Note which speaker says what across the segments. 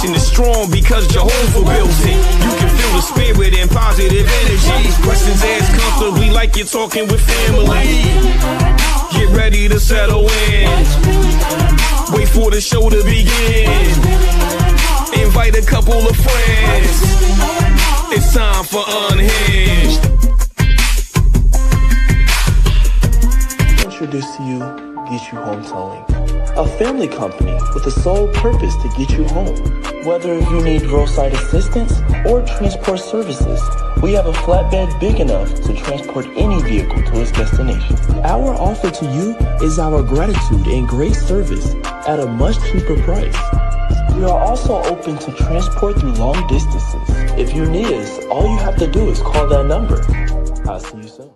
Speaker 1: foundation is strong because Jehovah built it. You can feel the spirit and positive energy. Questions asked comfortably like you're talking with family. Get ready to settle in. Wait for the show to begin. Invite a couple of friends. It's time for Unhinged.
Speaker 2: Introduce to you Get You Home Towing, a family company with the sole purpose to get you home. Whether you need roadside assistance or transport services, we have a flatbed big enough to transport any vehicle to its destination. Our offer to you is our gratitude and great service at a much cheaper price. We are also open to transport through long distances. If you need us, all you have to do is call that number. I'll see you soon.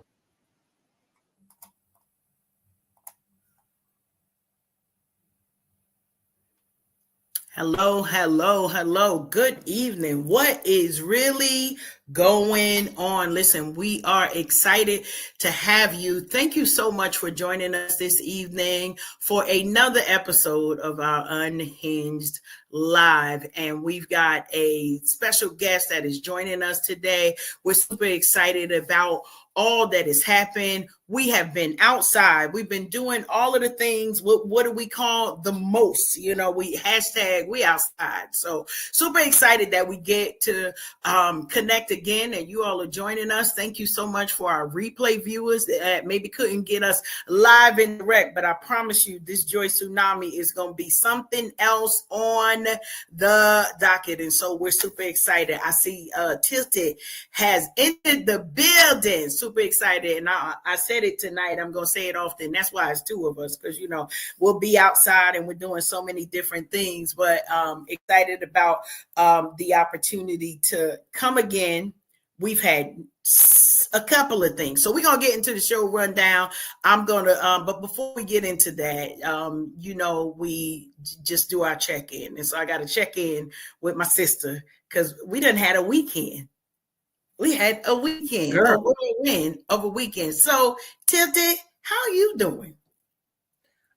Speaker 3: Hello, hello, hello. Good evening. What is really going on? Listen, we are excited to have you. Thank you so much for joining us this evening for another episode of our Unhinged Live. And we've got a special guest that is joining us today. We're super excited about all that has happened. We have been outside. We've been doing all of the things. What do we call the most? You know, we outside. So super excited that we get to connect again and you all are joining us. Thank you so much for our replay viewers that maybe couldn't get us live and direct, but I promise you this Joy Tsunami is going to be something else on the docket. And so we're super excited. I see Tilted has entered the building. Super excited. And I said it tonight. I'm going to say it often. That's why it's two of us, because, you know, we'll be outside and we're doing so many different things, but excited about the opportunity to come again. We've had a couple of things. So we're going to get into the show rundown. I'm going to, but before we get into that, you know, we just do our check-in. And so I got to check in with my sister because we done had a weekend. We had a weekend, of a weekend. So, Tilted, how are you doing?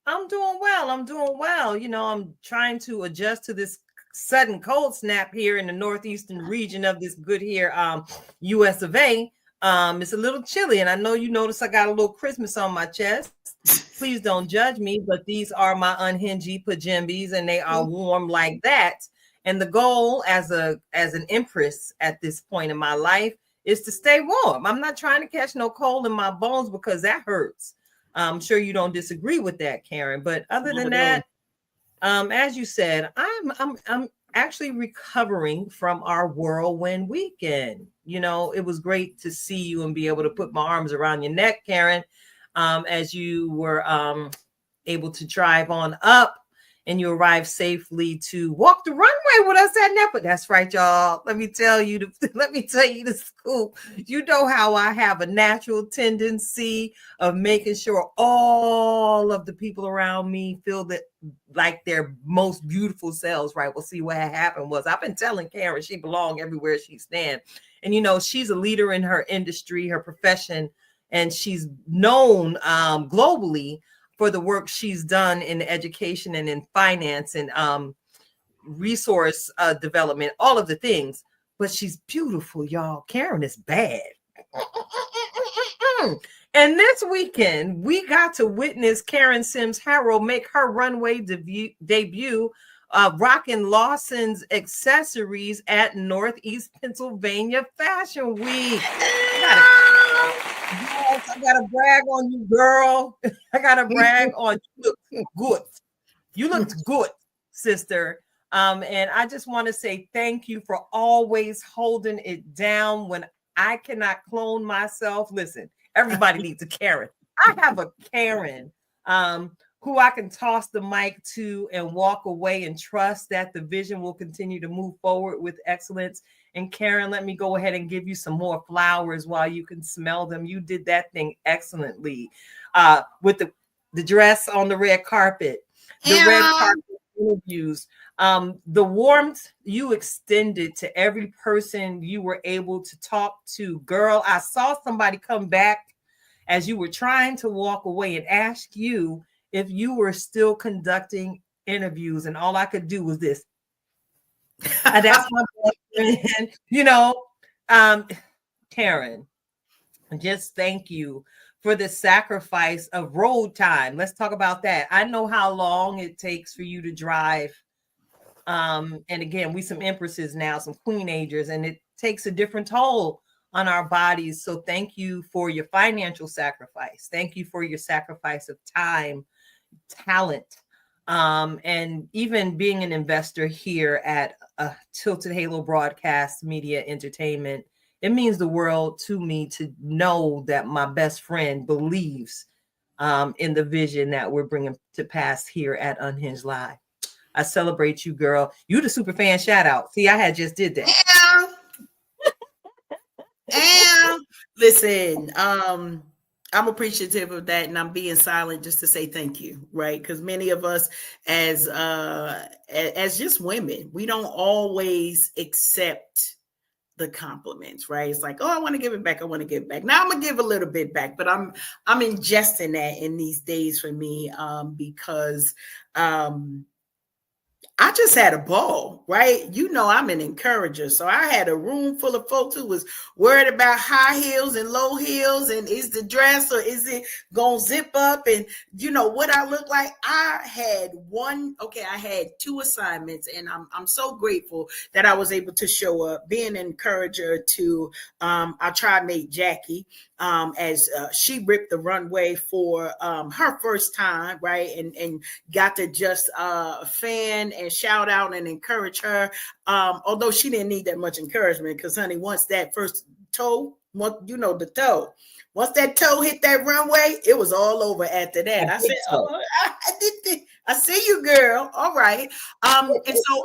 Speaker 4: I'm doing well. You know, I'm trying to adjust to this sudden cold snap here in the northeastern region of this good here, US of A. It's a little chilly, and I know you notice I got a little Christmas on my chest. Please don't judge me, but these are my Unhinged pajamas, and they are warm like that. And the goal as an empress at this point in my life is to stay warm. I'm not trying to catch no cold in my bones because that hurts. I'm sure you don't disagree with that, Karen. But other than that, as you said, I'm actually recovering from our whirlwind weekend. You know, it was great to see you and be able to put my arms around your neck, Karen, as you were able to drive on up. And you arrived safely to walk the runway with us at Napa. That's right, y'all. Let me tell you the scoop. You know how I have a natural tendency of making sure all of the people around me feel that like their most beautiful selves, right? Well, see what happened was I've been telling Karen she belongs everywhere she stands. And, you know, she's a leader in her industry, her profession, and she's known globally for the work she's done in education and in finance and resource development, all of the things. But she's beautiful, y'all. Karen is bad. And this weekend, we got to witness Karen Sims Harrell make her runway debut, rocking Lawson's accessories at Northeast Pennsylvania Fashion Week. I gotta brag on you, girl. I gotta brag on you. Look good. You looked good, sister. And I just want to say thank you for always holding it down when I cannot clone myself. Listen, everybody needs a Karen. I have a Karen who I can toss the mic to and walk away and trust that the vision will continue to move forward with excellence. And Karen, let me go ahead and give you some more flowers while you can smell them. You did that thing excellently with the dress on the red carpet, the red carpet interviews, the warmth you extended to every person you were able to talk to. Girl, I saw somebody come back as you were trying to walk away and ask you if you were still conducting interviews. And all I could do was this. That's my boyfriend. Karen, just thank you for the sacrifice of road time. Let's talk about that. I know how long it takes for you to drive. And again, we some empresses now, some queenagers, and it takes a different toll on our bodies. So thank you for your financial sacrifice. Thank you for your sacrifice of time, talent, and even being an investor here at Tilted Halo Broadcast Media Entertainment. It means the world to me to know that my best friend believes in the vision that we're bringing to pass here at Unhinged Live. I celebrate you, girl. You the super fan shout out. See, I had just did that.
Speaker 3: And listen, I'm appreciative of that, and I'm being silent just to say thank you, right? Because many of us, as just women, we don't always accept the compliments, right? It's like, oh, I want to give it back. I want to give it back. Now I'm gonna give a little bit back, but I'm ingesting that in these days for me, because I just had a ball, right? I'm an encourager. So I had a room full of folks who was worried about high heels and low heels, and is the dress or is it gonna zip up, and what I look like. I had two assignments, and I'm so grateful that I was able to show up, being an encourager to our tribe mate Jackie, as she ripped the runway for her first time, right? And got to just fan and shout out and encourage her. Although she didn't need that much encouragement, because honey, once that first toe, the toe, once that toe hit that runway, it was all over after that. I said, oh, I see you, girl. All right. And so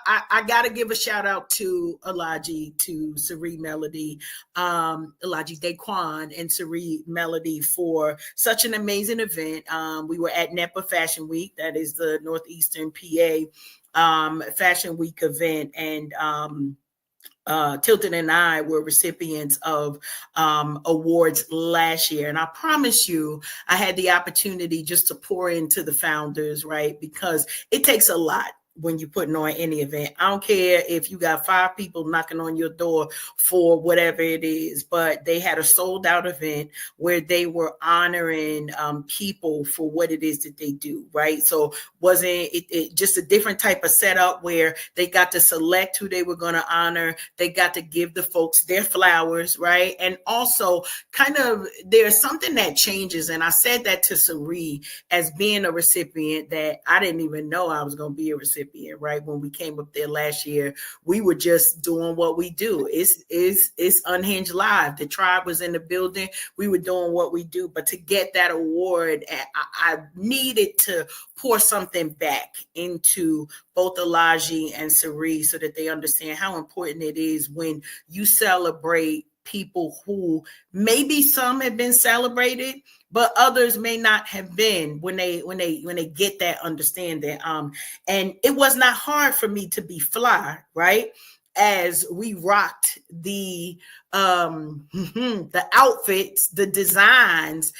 Speaker 3: I got to give a shout out to Alaji, to Sari Melody, Alaji Daquan and Sari Melody for such an amazing event. We were at NEPA Fashion Week. That is the Northeastern PA Fashion Week event. And Tilton and I were recipients of awards last year. And I promise you, I had the opportunity just to pour into the founders, right? Because it takes a lot when you're putting on any event. I don't care if you got 5 people knocking on your door for whatever it is, but they had a sold out event where they were honoring people for what it is that they do, right? So wasn't it just a different type of setup where they got to select who they were going to honor. They got to give the folks their flowers, right? And also kind of there's something that changes. And I said that to Sari as being a recipient that I didn't even know I was going to be a recipient. Right, when we came up there last year, we were just doing what we do. It's Unhinged Live. The tribe was in the building. We were doing what we do. But to get that award, I needed to pour something back into both Alaji and Sari so that they understand how important it is when you celebrate people who maybe some have been celebrated, but others may not have been when they get that understanding. And it was not hard for me to be fly, right? As we rocked the outfits, the designs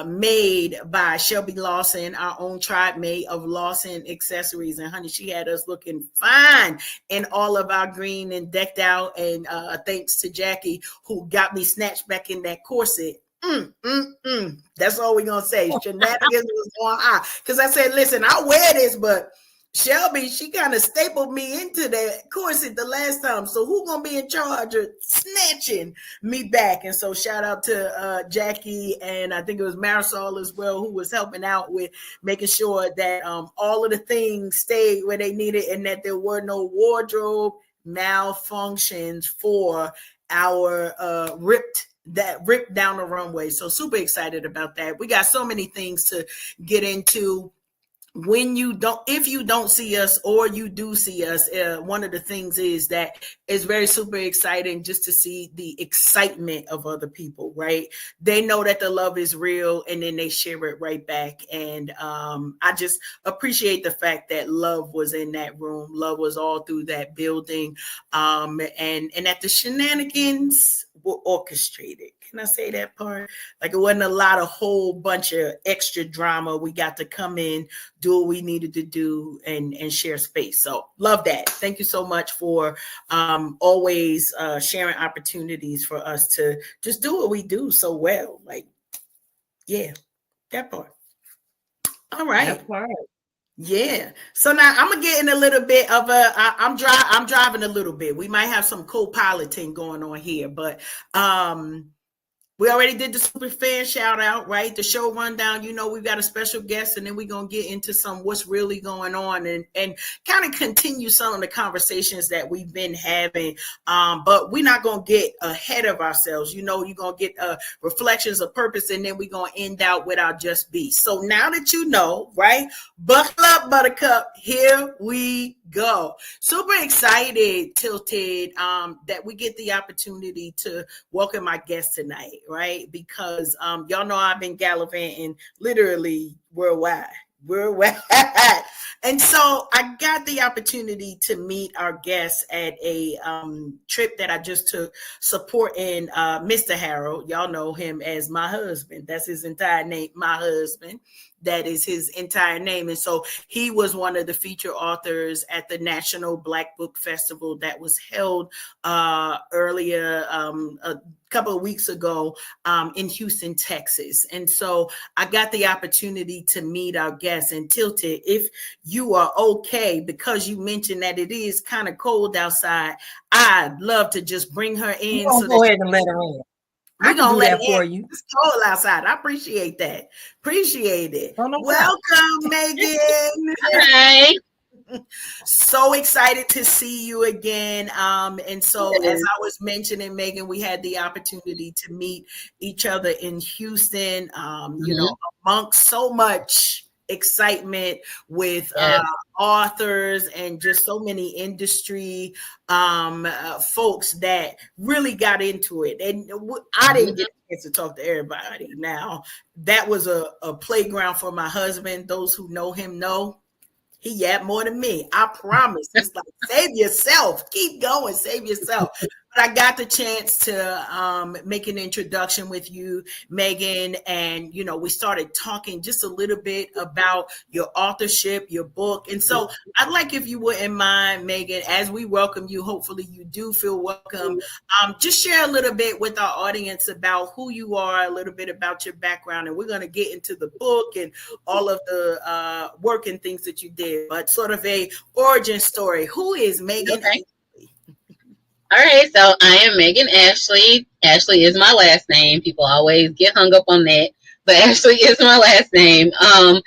Speaker 3: made by Shelby Lawson, our own tribe mate of Lawson Accessories. And honey, she had us looking fine in all of our green and decked out. And thanks to Jackie, who got me snatched back in that corset. That's all we're gonna say. Shenanigans was going on. Because I said, listen, I'll wear this, but Shelby, she kind of stapled me into that corset the last time. So who gonna be in charge of snatching me back? And so shout out to Jackie, and I think it was Marisol as well, who was helping out with making sure that all of the things stayed where they needed, and that there were no wardrobe malfunctions for our ripped down the runway. So super excited about that. We got so many things to get into. If you don't see us or you do see us, one of the things is that it's very super exciting just to see the excitement of other people, right? They know that the love is real, and then they share it right back. And I just appreciate the fact that love was in that room. Love was all through that building. And that the shenanigans were orchestrated. Can I say that part? Like it wasn't a whole bunch of extra drama. We got to come in, do what we needed to do, and share space. So love that. Thank you so much for always sharing opportunities for us to just do what we do so well. Like, yeah, that part. All right.
Speaker 4: That part.
Speaker 3: Yeah. So now I'm gonna get in a little bit of I'm driving a little bit. We might have some co-piloting going on here, but we already did the super fan shout out, right? The show rundown. You know, we've got a special guest, and then we're gonna get into some what's really going on and kind of continue some of the conversations that we've been having. But we're not gonna get ahead of ourselves. You know, you're gonna get reflections of purpose, and then we're gonna end out with our just be. So now that you know, right? Buckle up, Buttercup. Here we go. Super excited, Tilted, that we get the opportunity to welcome my guest tonight, right? Because y'all know I've been gallivanting literally worldwide. And so I got the opportunity to meet our guests at a trip that I just took supporting Mr. Harold. Y'all know him as my husband. That's his entire name, my husband. That is his entire name. And so he was one of the feature authors at the National Black Book Festival that was held earlier a couple of weeks ago in Houston, Texas. And so I got the opportunity to meet our guests. And Tilted, if you are okay, because you mentioned that it is kind of cold outside, I'd love to just bring her in.
Speaker 4: So go ahead and let her in.
Speaker 3: We're going to let
Speaker 4: that for you.
Speaker 3: It's cold outside. I appreciate that. Appreciate it.
Speaker 4: Oh, no
Speaker 3: Welcome, Megan.
Speaker 5: Hi.
Speaker 3: So excited to see you again. And so as I was mentioning, Megan, we had the opportunity to meet each other in Houston, you know, amongst so much excitement with authors and just so many industry folks that really got into it. And I didn't get a chance to talk to everybody. Now, that was a playground for my husband. Those who know him know he yapped more than me. I promise. It's like, save yourself. Keep going. Save yourself. But I got the chance to make an introduction with you, Megan. And, you know, we started talking just a little bit about your authorship, your book. And so I'd like, if you wouldn't mind, Megan, as we welcome you, hopefully you do feel welcome. Just share a little bit with our audience about who you are, a little bit about your background. And we're going to get into the book and all of the work and things that you did, but sort of a origin story. Who is Meghan?
Speaker 5: Okay. All right, so I am Meghan Ashley. Ashley is my last name. People always get hung up on that, but Ashley is my last name. I'm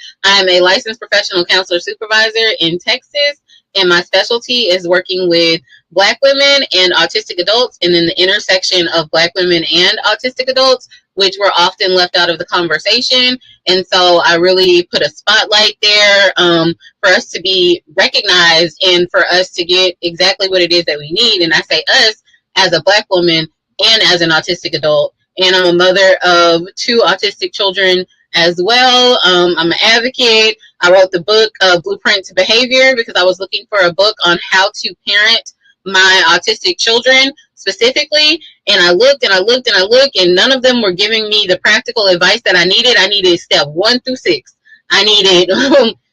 Speaker 5: a licensed professional counselor supervisor in Texas, and my specialty is working with Black women and autistic adults, and then the intersection of Black women and autistic adults, which were often left out of the conversation. And so I really put a spotlight there for us to be recognized and for us to get exactly what it is that we need. And I say us as a Black woman and as an autistic adult. And I'm a mother of 2 autistic children as well. I'm an advocate. I wrote the book Blueprint to Behavior because I was looking for a book on how to parent my autistic children specifically, and I looked and I looked and I looked, and none of them were giving me the practical advice that I needed. I needed step 1 through 6. I needed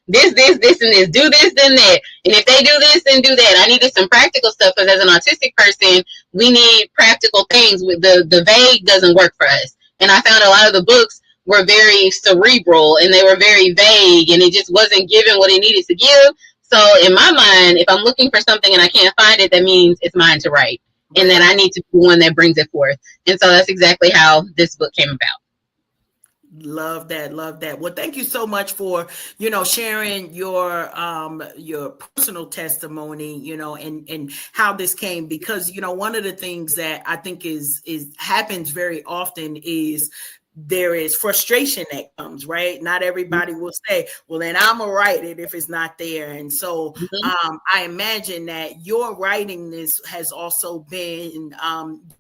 Speaker 5: this, and this. Do this, then that. And if they do this, then do that. I needed some practical stuff because as an autistic person, we need practical things. The vague doesn't work for us. And I found a lot of the books were very cerebral and they were very vague, and it just wasn't giving what it needed to give. So in my mind, if I'm looking for something and I can't find it, that means it's mine to write, and that I need to be one that brings it forth. And so that's exactly how this book came about.
Speaker 3: Love that. Love that. Well, thank you so much for, you know, sharing your personal testimony, you know, and how this came, because, you know, one of the things that I think is happens very often is there is frustration that comes, right? Not everybody will say, well, then I'm gonna write it if it's not there. And so I imagine that your writing this has also been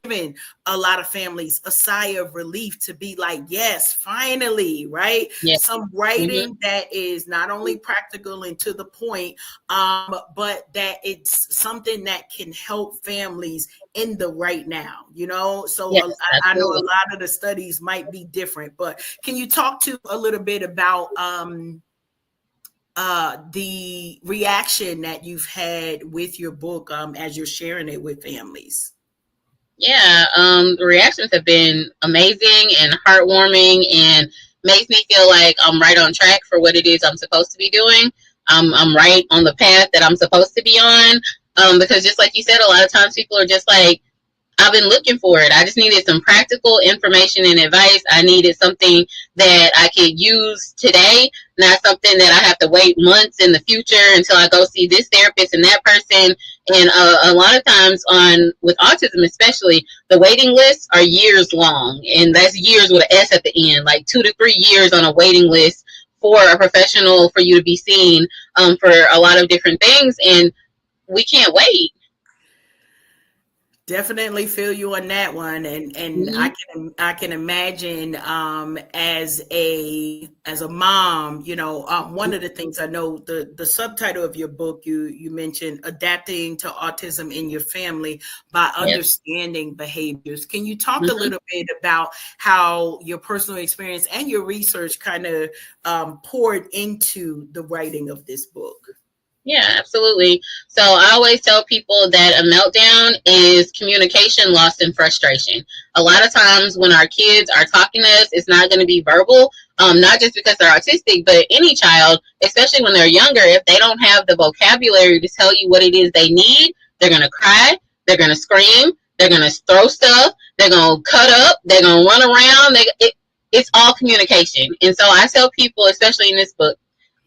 Speaker 3: giving a lot of families a sigh of relief to be like, yes, finally, right?
Speaker 5: Yes.
Speaker 3: Some writing that is not only practical and to the point, but that it's something that can help families in the right now, you know? So
Speaker 5: yes,
Speaker 3: I know a lot of the studies might be different, but can you talk to a little bit about the reaction that you've had with your book as you're sharing it with families?
Speaker 5: Yeah, the reactions have been amazing and heartwarming, and makes me feel like I'm right on track for what it is I'm supposed to be doing. I'm right on the path that I'm supposed to be on, because just like you said, a lot of times people are just like, I've been looking for it. I just needed some practical information and advice. I needed something that I could use today, not something that I have to wait months in the future until I go see this therapist and that person. And a lot of times with autism especially, the waiting lists are years long, and that's years with an S at the end, like 2 to 3 years on a waiting list for a professional for you to be seen for a lot of different things, and we can't wait.
Speaker 3: Definitely feel you on that one, and I can imagine as a mom, you know, one of the things I know, the subtitle of your book, you mentioned adapting to autism in your family by understanding behaviors. Can you talk a little bit about how your personal experience and your research kind of poured into the writing of this book?
Speaker 5: Yeah, absolutely. So I always tell people that a meltdown is communication lost in frustration. A lot of times when our kids are talking to us, it's not going to be verbal, not just because they're autistic, but any child, especially when they're younger, if they don't have the vocabulary to tell you what it is they need, they're going to cry, they're going to scream, they're going to throw stuff, they're going to cut up, they're going to run around. It's all communication. And so I tell people, especially in this book,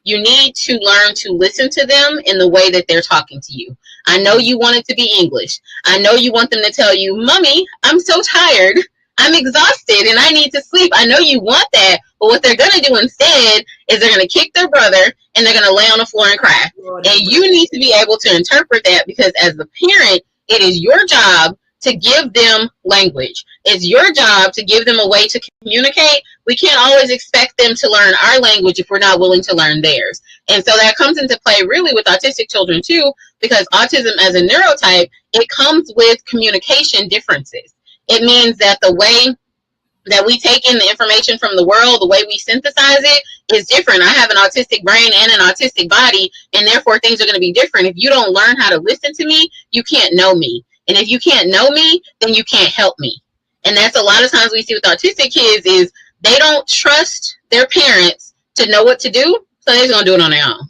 Speaker 5: you need to learn to listen to them in the way that they're talking to you. I know you want it to be English. I know you want them to tell you, Mommy, I'm so tired. I'm exhausted and I need to sleep. I know you want that. But what they're going to do instead is they're going to kick their brother and they're going to lay on the floor and cry. And you need to be able to interpret that, because as the parent, it is your job to give them language. It's your job to give them a way to communicate. We can't always expect them to learn our language if we're not willing to learn theirs. And so that comes into play really with autistic children too, because autism as a neurotype, it comes with communication differences. It means that the way that we take in the information from the world, the way we synthesize it is different. I have an autistic brain and an autistic body, and therefore things are going to be different. If you don't learn how to listen to me, you can't know me. And if you can't know me, then you can't help me. And that's a lot of times we see with autistic kids is they don't trust their parents to know what to do, so they're just going to do it on their own.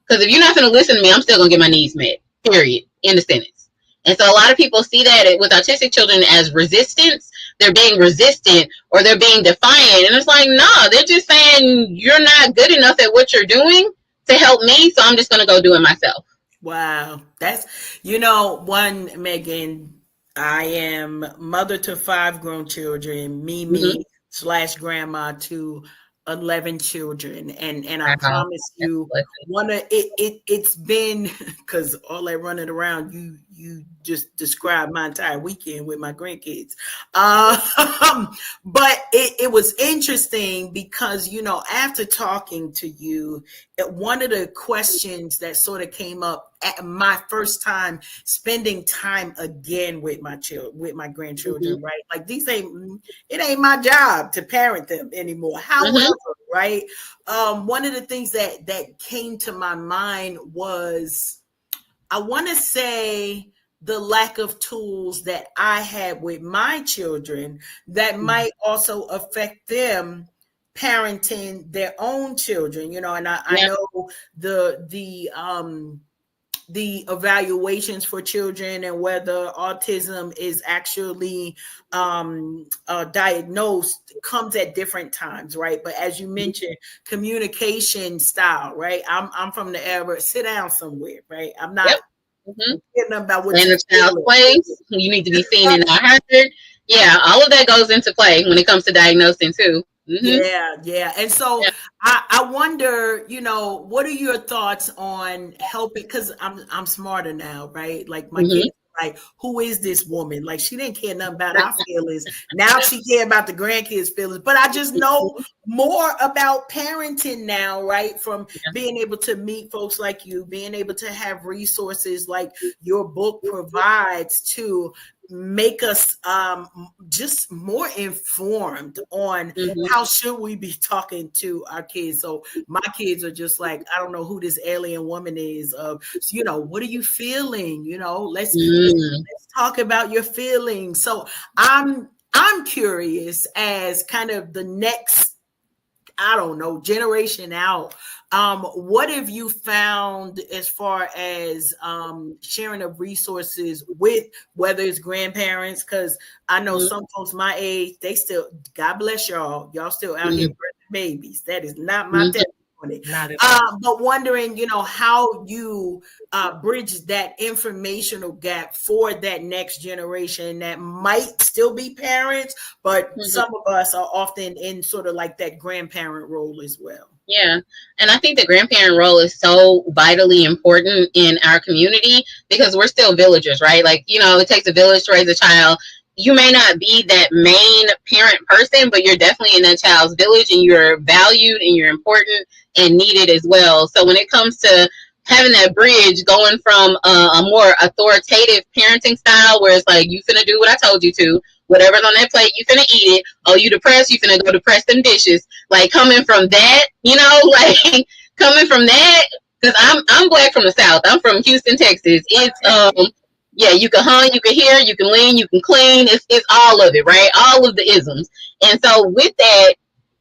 Speaker 5: Because if you're not going to listen to me, I'm still going to get my needs met, period, in the sentence. And so a lot of people see that with autistic children as resistance. They're being resistant or they're being defiant. And it's like, no, they're just saying you're not good enough at what you're doing to help me, so I'm just going to go do it myself.
Speaker 3: Wow. That's, one, Meghan, I am mother to 5 grown children, Mimi / grandma to 11 children. And I promise you, it's been, because all that running around, you just described my entire weekend with my grandkids. But it was interesting because, after talking to you, one of the questions that sort of came up at my first time spending time again with my grandchildren, right? Like it ain't my job to parent them anymore. However, right? One of the things that came to my mind was, I want to say, the lack of tools that I had with my children that might also affect them parenting their own children, and I know the evaluations for children and whether autism is actually diagnosed comes at different times, right? But as you mentioned, communication style, right? I'm from the era, sit down somewhere, right? I'm not about what
Speaker 5: in a child's place. You need to be seen and not heard. Yeah, all of that goes into play when it comes to diagnosing too.
Speaker 3: Yeah. And so I wonder, what are your thoughts on helping? Because I'm smarter now, right? Like my kids, like, who is this woman? Like, she didn't care nothing about our feelings. Now she care about the grandkids' feelings. But I just know more about parenting now, right? From being able to meet folks like you, being able to have resources like your book provides to make us just more informed on how should we be talking to our kids. So my kids are just like, I don't know who this alien woman is. What are you feeling? Let's talk about your feelings. So I'm curious, as kind of the next, I don't know, generation out. What have you found as far as sharing of resources with, whether it's grandparents? Because I know some folks my age, they still, God bless y'all still out here birthing babies. That is not my testimony.
Speaker 4: Not at all.
Speaker 3: But wondering, how you bridge that informational gap for that next generation that might still be parents, but some of us are often in sort of like that grandparent role as well.
Speaker 5: Yeah. And I think the grandparent role is so vitally important in our community because we're still villagers, right? Like, it takes a village to raise a child. You may not be that main parent person, but you're definitely in that child's village and you're valued and you're important and needed as well. So when it comes to having that bridge going from a more authoritative parenting style where it's like, you finna do what I told you to, whatever's on that plate, you finna eat it. Oh, you depressed, you finna go depress them dishes. Like coming from that, coming from that, because I'm Black from the South. I'm from Houston, Texas. It's you can hum, you can hear, you can lean, you can clean. It's all of it, right? All of the isms. And so with that,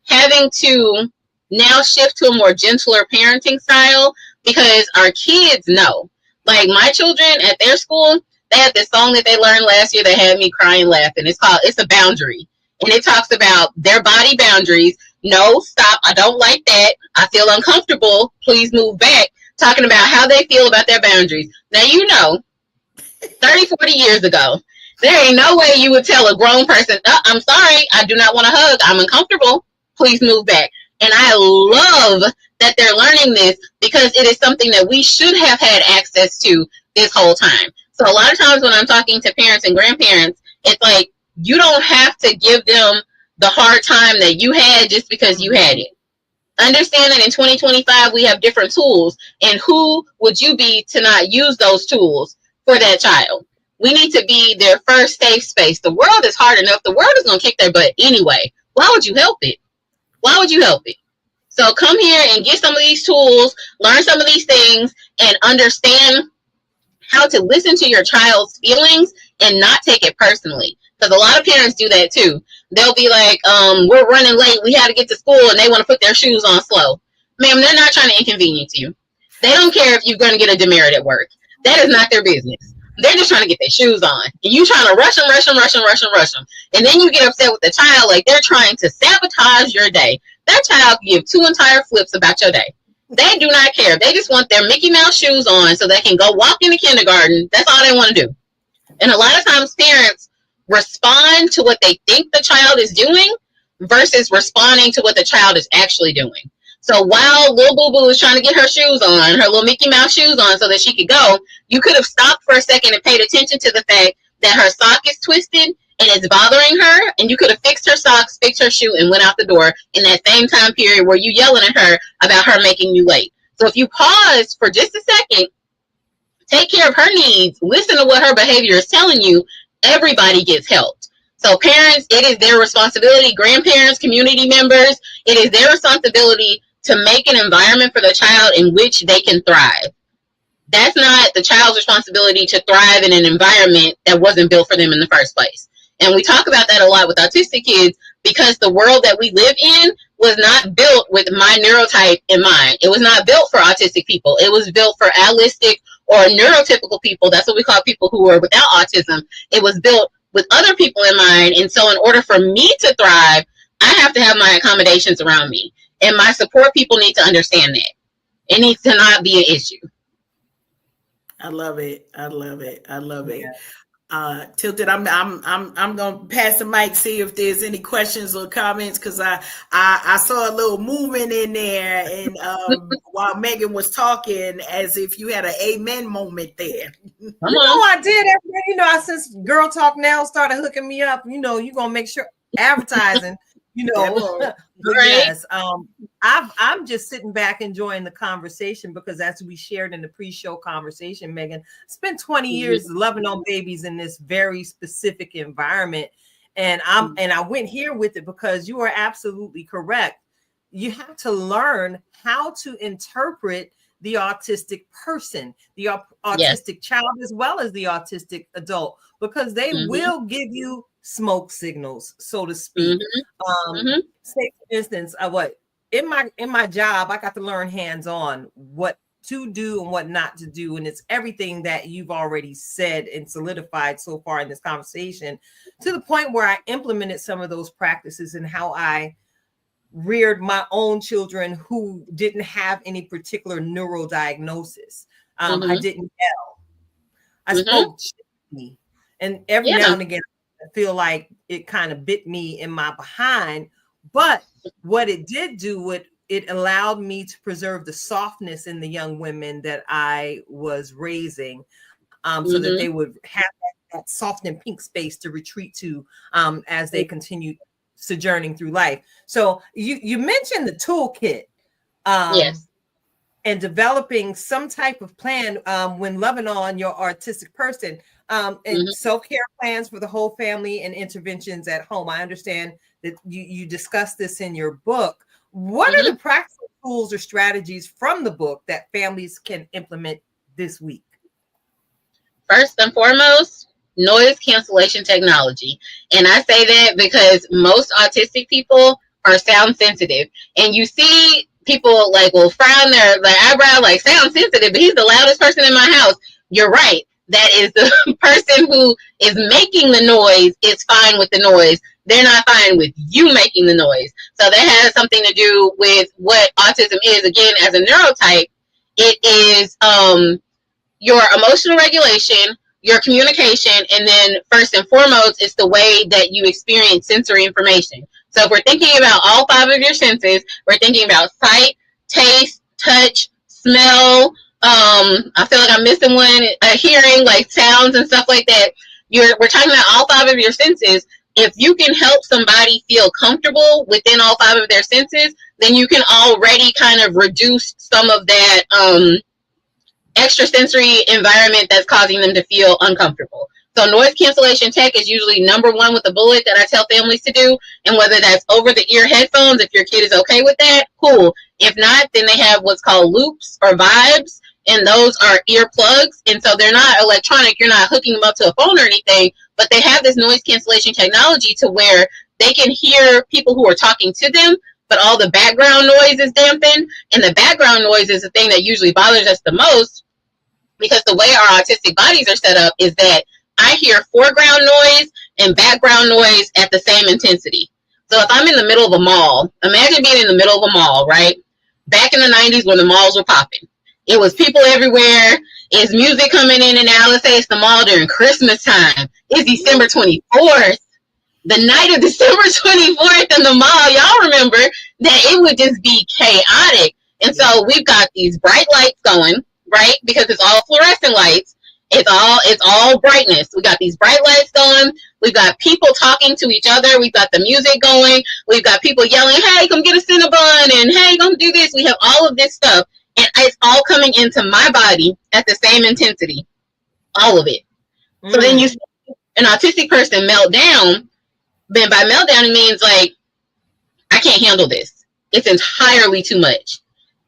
Speaker 5: having to now shift to a more gentler parenting style because our kids know. Like my children at their school, they had this song that they learned last year that had me crying laughing. It's a boundary. And it talks about their body boundaries. No, stop. I don't like that. I feel uncomfortable. Please move back. Talking about how they feel about their boundaries. Now, 30, 40 years ago, there ain't no way you would tell a grown person, I'm sorry, I do not want to hug. I'm uncomfortable. Please move back. And I love that they're learning this because it is something that we should have had access to this whole time. So a lot of times when I'm talking to parents and grandparents, it's like, you don't have to give them the hard time that you had just because you had it. Understand that in 2025, we have different tools. And who would you be to not use those tools for that child? We need to be their first safe space. The world is hard enough. The world is going to kick their butt anyway. Why would you help it? Why would you help it? So come here and get some of these tools, learn some of these things, and understand how to listen to your child's feelings and not take it personally. Because a lot of parents do that too. They'll be like, we're running late. We had to get to school and they want to put their shoes on slow. Ma'am, they're not trying to inconvenience you. They don't care if you're going to get a demerit at work. That is not their business. They're just trying to get their shoes on. And you trying to rush them. And then you get upset with the child like they're trying to sabotage your day. That child can give 2 entire flips about your day. They do not care. They just want their Mickey Mouse shoes on so they can go walk into kindergarten. That's all they want to do. And a lot of times parents respond to what they think the child is doing versus responding to what the child is actually doing. So while little Boo Boo is trying to get her shoes on, her little Mickey Mouse shoes on so that she could go, you could have stopped for a second and paid attention to the fact that her sock is twisted and it's bothering her, and you could have fixed her socks, fixed her shoe, and went out the door in that same time period where you yelling at her about her making you late. So if you pause for just a second, take care of her needs, listen to what her behavior is telling you, everybody gets helped. So parents, it is their responsibility, grandparents, community members, it is their responsibility to make an environment for the child in which they can thrive. That's not the child's responsibility to thrive in an environment that wasn't built for them in the first place. And we talk about that a lot with autistic kids because the world that we live in was not built with my neurotype in mind. It was not built for autistic people. It was built for allistic or neurotypical people. That's what we call people who are without autism. It was built with other people in mind. And so in order for me to thrive, I have to have my accommodations around me. And my support people need to understand that. It needs to not be an issue.
Speaker 3: I love it. I love it. I love it. Tilted, I'm gonna pass the mic, see if there's any questions or comments, because I saw a little movement in there, and while Megan was talking, as if you had an amen moment there.
Speaker 4: I did. Since Girl Talk Now started hooking me up, you're gonna make sure advertising. But yes, I'm just sitting back enjoying the conversation, because as we shared in the pre-show conversation, Megan, spent 20 years loving on babies in this very specific environment, and I went here with it because you are absolutely correct. You have to learn how to interpret the autistic person, the autistic child, as well as the autistic adult, because they will give you smoke signals, so to speak. Say, for instance, in my job, I got to learn hands-on what to do and what not to do, and it's everything that you've already said and solidified so far in this conversation, to the point where I implemented some of those practices in how I reared my own children who didn't have any particular neural diagnosis. I didn't yell. I spoke gently, and every now and again, I feel like it kind of bit me in my behind. But what it did do, it allowed me to preserve the softness in the young women that I was raising, so that they would have that soft and pink space to retreat to as they continued sojourning through life. So you mentioned the toolkit, and developing some type of plan when loving on your autistic person, and self-care plans for the whole family and interventions at home. I understand that you discussed this in your book. What are the practical tools or strategies from the book that families can implement this week?
Speaker 5: First and foremost, noise cancellation technology. And I say that because most autistic people are sound sensitive. And you see people will frown their eyebrow, sound sensitive, but he's the loudest person in my house. You're right. That is the person who is making the noise is fine with the noise. They're not fine with you making the noise. So that has something to do with what autism is. Again, as a neurotype, it is your emotional regulation, your communication, and then first and foremost, it's the way that you experience sensory information. So if we're thinking about all 5 of your senses, we're thinking about sight, taste, touch, smell. I feel like I'm missing one. Hearing, sounds and stuff like that. We're talking about all 5 of your senses. If you can help somebody feel comfortable within all 5 of their senses, then you can already kind of reduce some of that extrasensory environment that's causing them to feel uncomfortable. So noise cancellation tech is usually number 1 with a bullet that I tell families to do. And whether that's over the ear headphones, if your kid is okay with that, cool. If not, then they have what's called loops or vibes, and those are earplugs. And so they're not electronic. You're not hooking them up to a phone or anything, but they have this noise cancellation technology to where they can hear people who are talking to them, but all the background noise is dampened. And the background noise is the thing that usually bothers us the most, because the way our autistic bodies are set up is that I hear foreground noise and background noise at the same intensity. So if I'm in the middle of a mall, imagine being in the middle of a mall, right? Back in the 90s when the malls were popping. It was people everywhere. It's music coming in and out. Let's say it's the mall during Christmas time. It's December 24th. The night of December 24th in the mall, y'all remember that it would just be chaotic. And so we've got these bright lights going, right? Because it's all fluorescent lights. It's all brightness. We got these bright lights going. We've got people talking to each other. We've got the music going. We've got people yelling, hey, come get a Cinnabon, and hey, come do this. We have all of this stuff. And it's all coming into my body at the same intensity. All of it. So then you see an autistic person melt down. Then by meltdown, it means I can't handle this. It's entirely too much.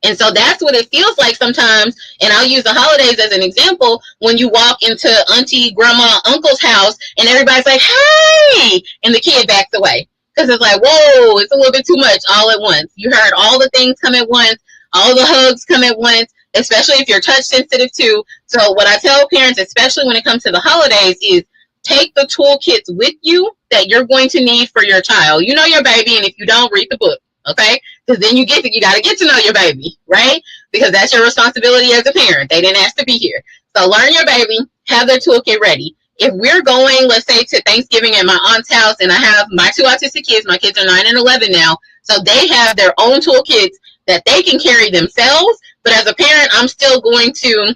Speaker 5: And so that's what it feels like sometimes. And I'll use the holidays as an example. When you walk into auntie, grandma, uncle's house and everybody's like, hey, and the kid backs away. Because it's whoa, it's a little bit too much all at once. You heard all the things come at once. All the hugs come at once, especially if you're touch sensitive too. So what I tell parents, especially when it comes to the holidays, is take the toolkits with you that you're going to need for your child. You know your baby, and if you don't, read the book. Okay, because then you got to get to know your baby, right? Because that's your responsibility as a parent. They didn't ask to be here. So learn your baby, have their toolkit ready. If we're going, let's say, to Thanksgiving at my aunt's house, and I have my 2 autistic kids, my kids are 9 and 11 now, so they have their own toolkits that they can carry themselves. But as a parent, I'm still going to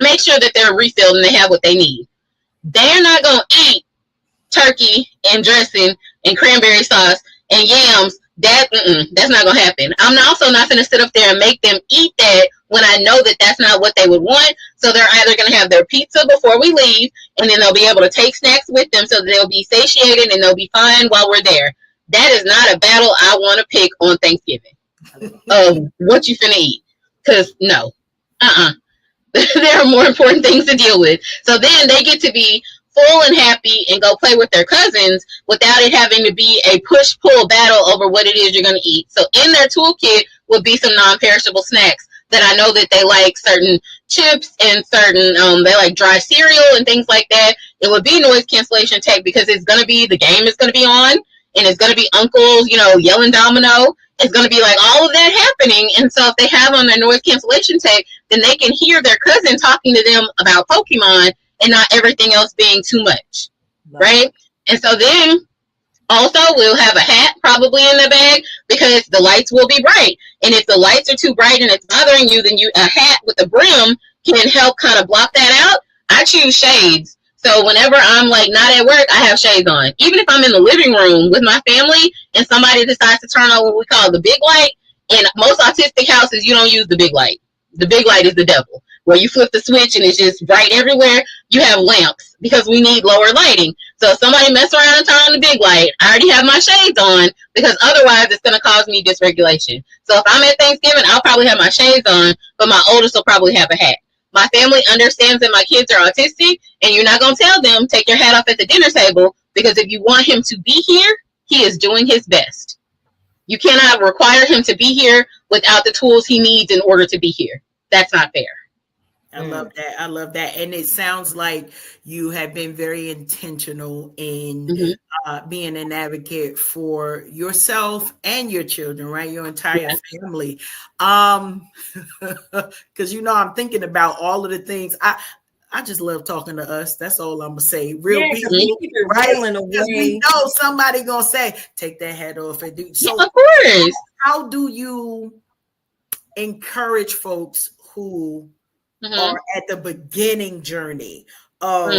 Speaker 5: make sure that they're refilled and they have what they need. They're not going to eat turkey and dressing and cranberry sauce and yams. That's not going to happen. I'm also not going to sit up there and make them eat that when I know that that's not what they would want. So they're either going to have their pizza before we leave, and then they'll be able to take snacks with them so that they'll be satiated and they'll be fine while we're there. That is not a battle I want to pick on Thanksgiving of what you finna eat. Because no, there are more important things to deal with. So then they get to be full and happy and go play with their cousins without it having to be a push-pull battle over what it is you're going to eat. So in their toolkit will be some non-perishable snacks that I know that they like, certain chips and certain, they like dry cereal and things like that. It would be noise cancellation tape because it's going to be, the game is going to be on, and it's going to be uncles, yelling domino. It's going to be like all of that happening. And so if they have on their noise cancellation tape, then they can hear their cousin talking to them about Pokemon and not everything else being too much, right? And so then also we'll have a hat probably in the bag because the lights will be bright. And if the lights are too bright and it's bothering you, then a hat with a brim can help kind of block that out. I choose shades. So whenever I'm like not at work, I have shades on. Even if I'm in the living room with my family and somebody decides to turn on what we call the big light, in most autistic houses, you don't use the big light. The big light is the devil, where you flip the switch and it's just bright everywhere. You have lamps because we need lower lighting. So if somebody mess around and turn on the big light, I already have my shades on because otherwise it's going to cause me dysregulation. So if I'm at Thanksgiving, I'll probably have my shades on, but my oldest will probably have a hat. My family understands that my kids are autistic, and you're not going to tell them, take your hat off at the dinner table, because if you want him to be here, he is doing his best. You cannot require him to be here without the tools he needs in order to be here. That's not fair.
Speaker 3: I love that. I love that. And it sounds like you have been very intentional in being an advocate for yourself and your children, right? Your entire family. Because, I'm thinking about all of the things. I just love talking to us. That's all I'm going to say. Real people, right? Because we know somebody going to say, take that hat off and do. So,
Speaker 5: of course.
Speaker 3: How do you encourage folks who are at the beginning journey of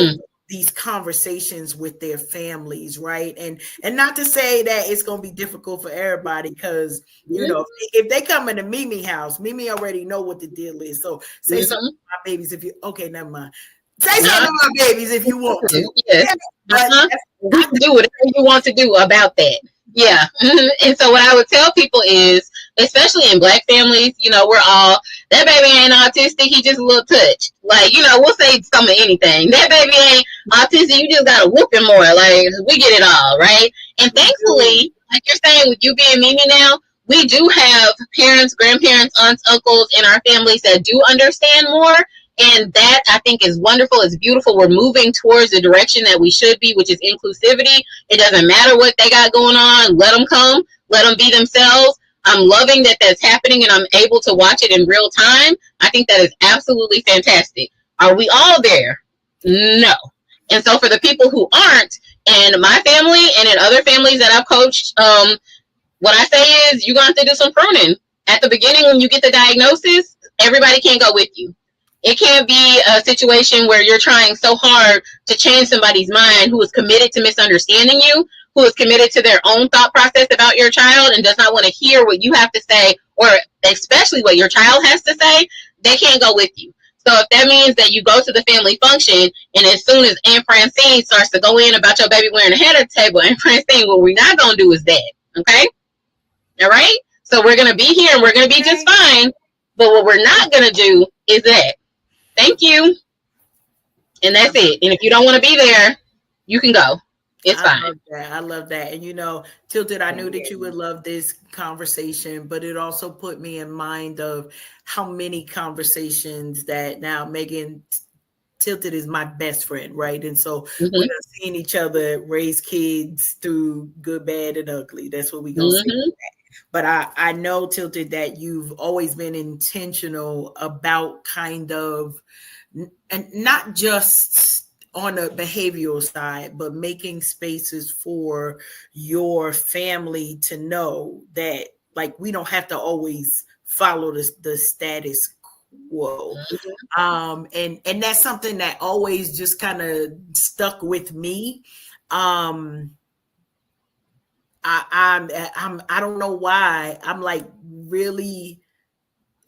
Speaker 3: these conversations with their families, right? And not to say that it's going to be difficult for everybody, because if they come into Mimi house, Mimi already know what the deal is. So say something to my babies if you never mind. Say something to my babies if you want to.
Speaker 5: Yes. You can do whatever you want to do about that. Yeah. And so what I would tell people is, especially in Black families, we're all, that baby ain't autistic, he just a little touched. Like, we'll say some of anything. That baby ain't autistic, you just got to whoop him more. Like, we get it all, right? And thankfully, like you're saying, with you being Mimi now, we do have parents, grandparents, aunts, uncles in our families that do understand more. And that, I think, is wonderful. It's beautiful. We're moving towards the direction that we should be, which is inclusivity. It doesn't matter what they got going on. Let them come. Let them be themselves. I'm loving that that's happening, and I'm able to watch it in real time. I think that is absolutely fantastic. Are we all there? No. And so for the people who aren't, in my family and in other families that I've coached, what I say is you're going to have to do some pruning. At the beginning, when you get the diagnosis, everybody can't go with you. It can't be a situation where you're trying so hard to change somebody's mind who is committed to misunderstanding you, who is committed to their own thought process about your child and does not want to hear what you have to say, or especially what your child has to say. They can't go with you. So if that means that you go to the family function, and as soon as Aunt Francine starts to go in about your baby wearing a hat at the table, Aunt Francine, what we're not going to do is that. Okay? All right? So we're going to be here and we're going to be just fine. But what we're not going to do is that. Thank you. And that's it. And if you don't want to be there, you can go. It's fine.
Speaker 3: I love that. And Tilted, I knew that you would love this conversation, but it also put me in mind of how many conversations that now Meghan Tilted is my best friend, right? And so we're seeing each other raise kids through good, bad, and ugly. That's what we're going to see. But I know, Tilted, that you've always been intentional about kind of, and not just on the behavioral side, but making spaces for your family to know that, like, we don't have to always follow the status quo. And that's something that always just kind of stuck with me. I don't know why I'm like really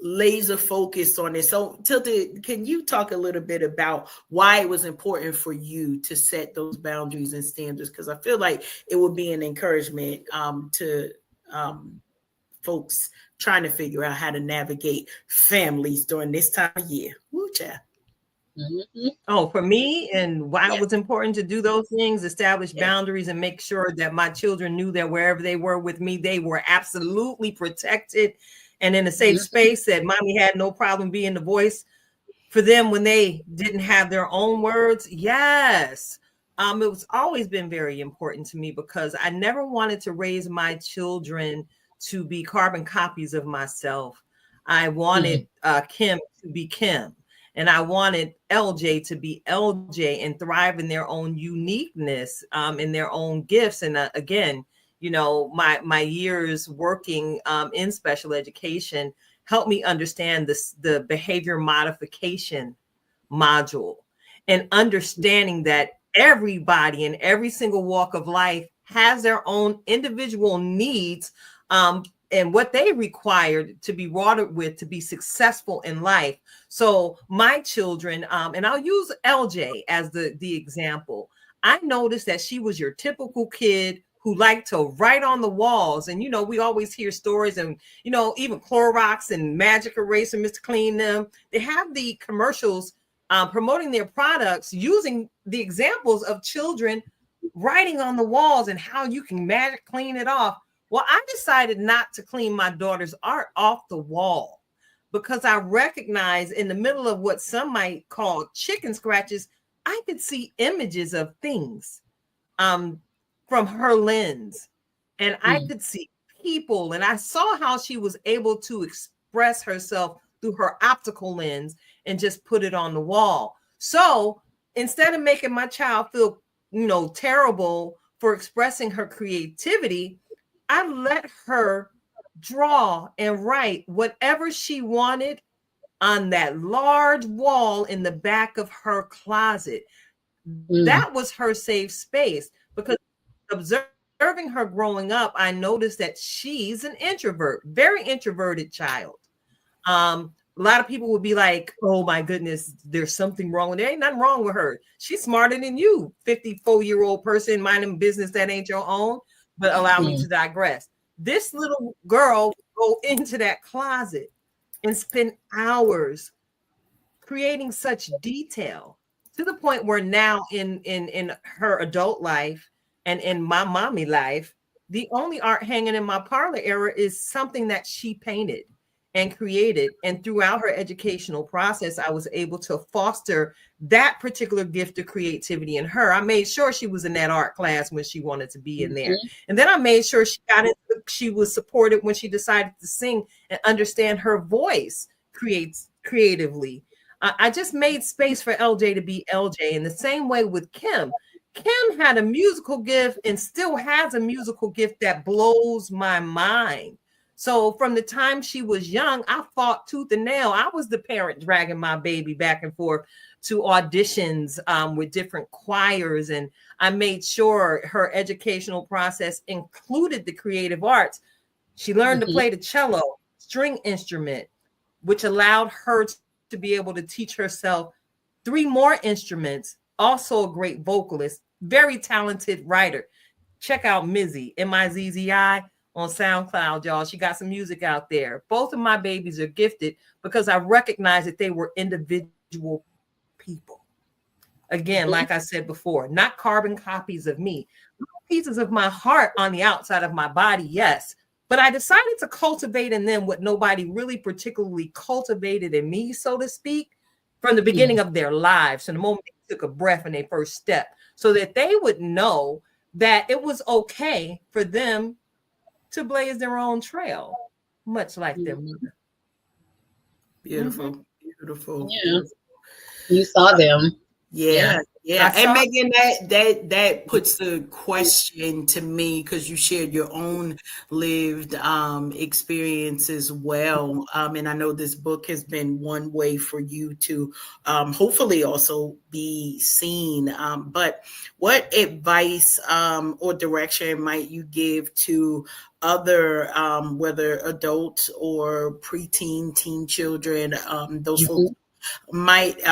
Speaker 3: laser focused on this. So Tilted, can you talk a little bit about why it was important for you to set those boundaries and standards? Because I feel like it would be an encouragement to folks trying to figure out how to navigate families during this time of year. Woo, child.
Speaker 4: Oh, for me, and why it was important to do those things, establish boundaries and make sure that my children knew that wherever they were with me, they were absolutely protected and in a safe space, that mommy had no problem being the voice for them when they didn't have their own words. Yes. It was always been very important to me because I never wanted to raise my children to be carbon copies of myself. I wanted Kim to be Kim. And I wanted LJ to be LJ and thrive in their own uniqueness, in their own gifts. And again, you know, my years working in special education helped me understand the behavior modification module, and understanding that everybody in every single walk of life has their own individual needs, and what they required to be watered with to be successful in life. So my children, and I'll use LJ as the example. I noticed that she was your typical kid who liked to write on the walls. And, you know, we always hear stories, and, you know, even Clorox and Magic Eraser, Mr. Clean Them, they have the commercials promoting their products using the examples of children writing on the walls and how you can magic clean it off. Well, I decided not to clean my daughter's art off the wall because I recognized in the middle of what some might call chicken scratches, I could see images of things from her lens, and I could see people, and I saw how she was able to express herself through her optical lens and just put it on the wall. So instead of making my child feel, you know, terrible for expressing her creativity, I let her draw and write whatever she wanted on that large wall in the back of her closet. That was her safe space, because observing her growing up, I noticed that she's an introvert, very introverted child. A lot of people would be like, oh my goodness, there's something wrong with her. There ain't nothing wrong with her. She's smarter than you, 54-year-old person minding business that ain't your own. But allow me to digress. This little girl would go into that closet and spend hours creating such detail, to the point where now in her adult life and in my mommy life, the only art hanging in my parlor area is something that she painted and created. And throughout her educational process, I was able to foster that particular gift of creativity in her. I made sure she was in that art class when she wanted to be in there. And then I made sure she was supported when she decided to sing and understand her voice creatively. I just made space for LJ to be LJ. In the same way with Kim. Kim had a musical gift and still has a musical gift that blows my mind. So from the time she was young, I fought tooth and nail. I was the parent dragging my baby back and forth to auditions with different choirs. And I made sure her educational process included the creative arts. She learned to play the cello, string instrument, which allowed her to be able to teach herself 3 more instruments. Also a great vocalist, very talented writer. Check out Mizzy, M-I-Z-Z-I, on SoundCloud, y'all. She got some music out there. Both of my babies are gifted because I recognized that they were individual people. Again, like I said before, not carbon copies of me. Pieces of my heart on the outside of my body, yes. But I decided to cultivate in them what nobody really particularly cultivated in me, so to speak, from the beginning of their lives, from the moment they took a breath and their first step, so that they would know that it was okay for them to blaze their own trail, much like their mother.
Speaker 3: Beautiful, beautiful.
Speaker 5: Yeah. You saw them.
Speaker 3: Yeah. Yeah, and Megan, that puts the question to me because you shared your own lived experience as well, and I know this book has been one way for you to hopefully also be seen. But what advice or direction might you give to other, whether adults or preteen, teen children, those folks might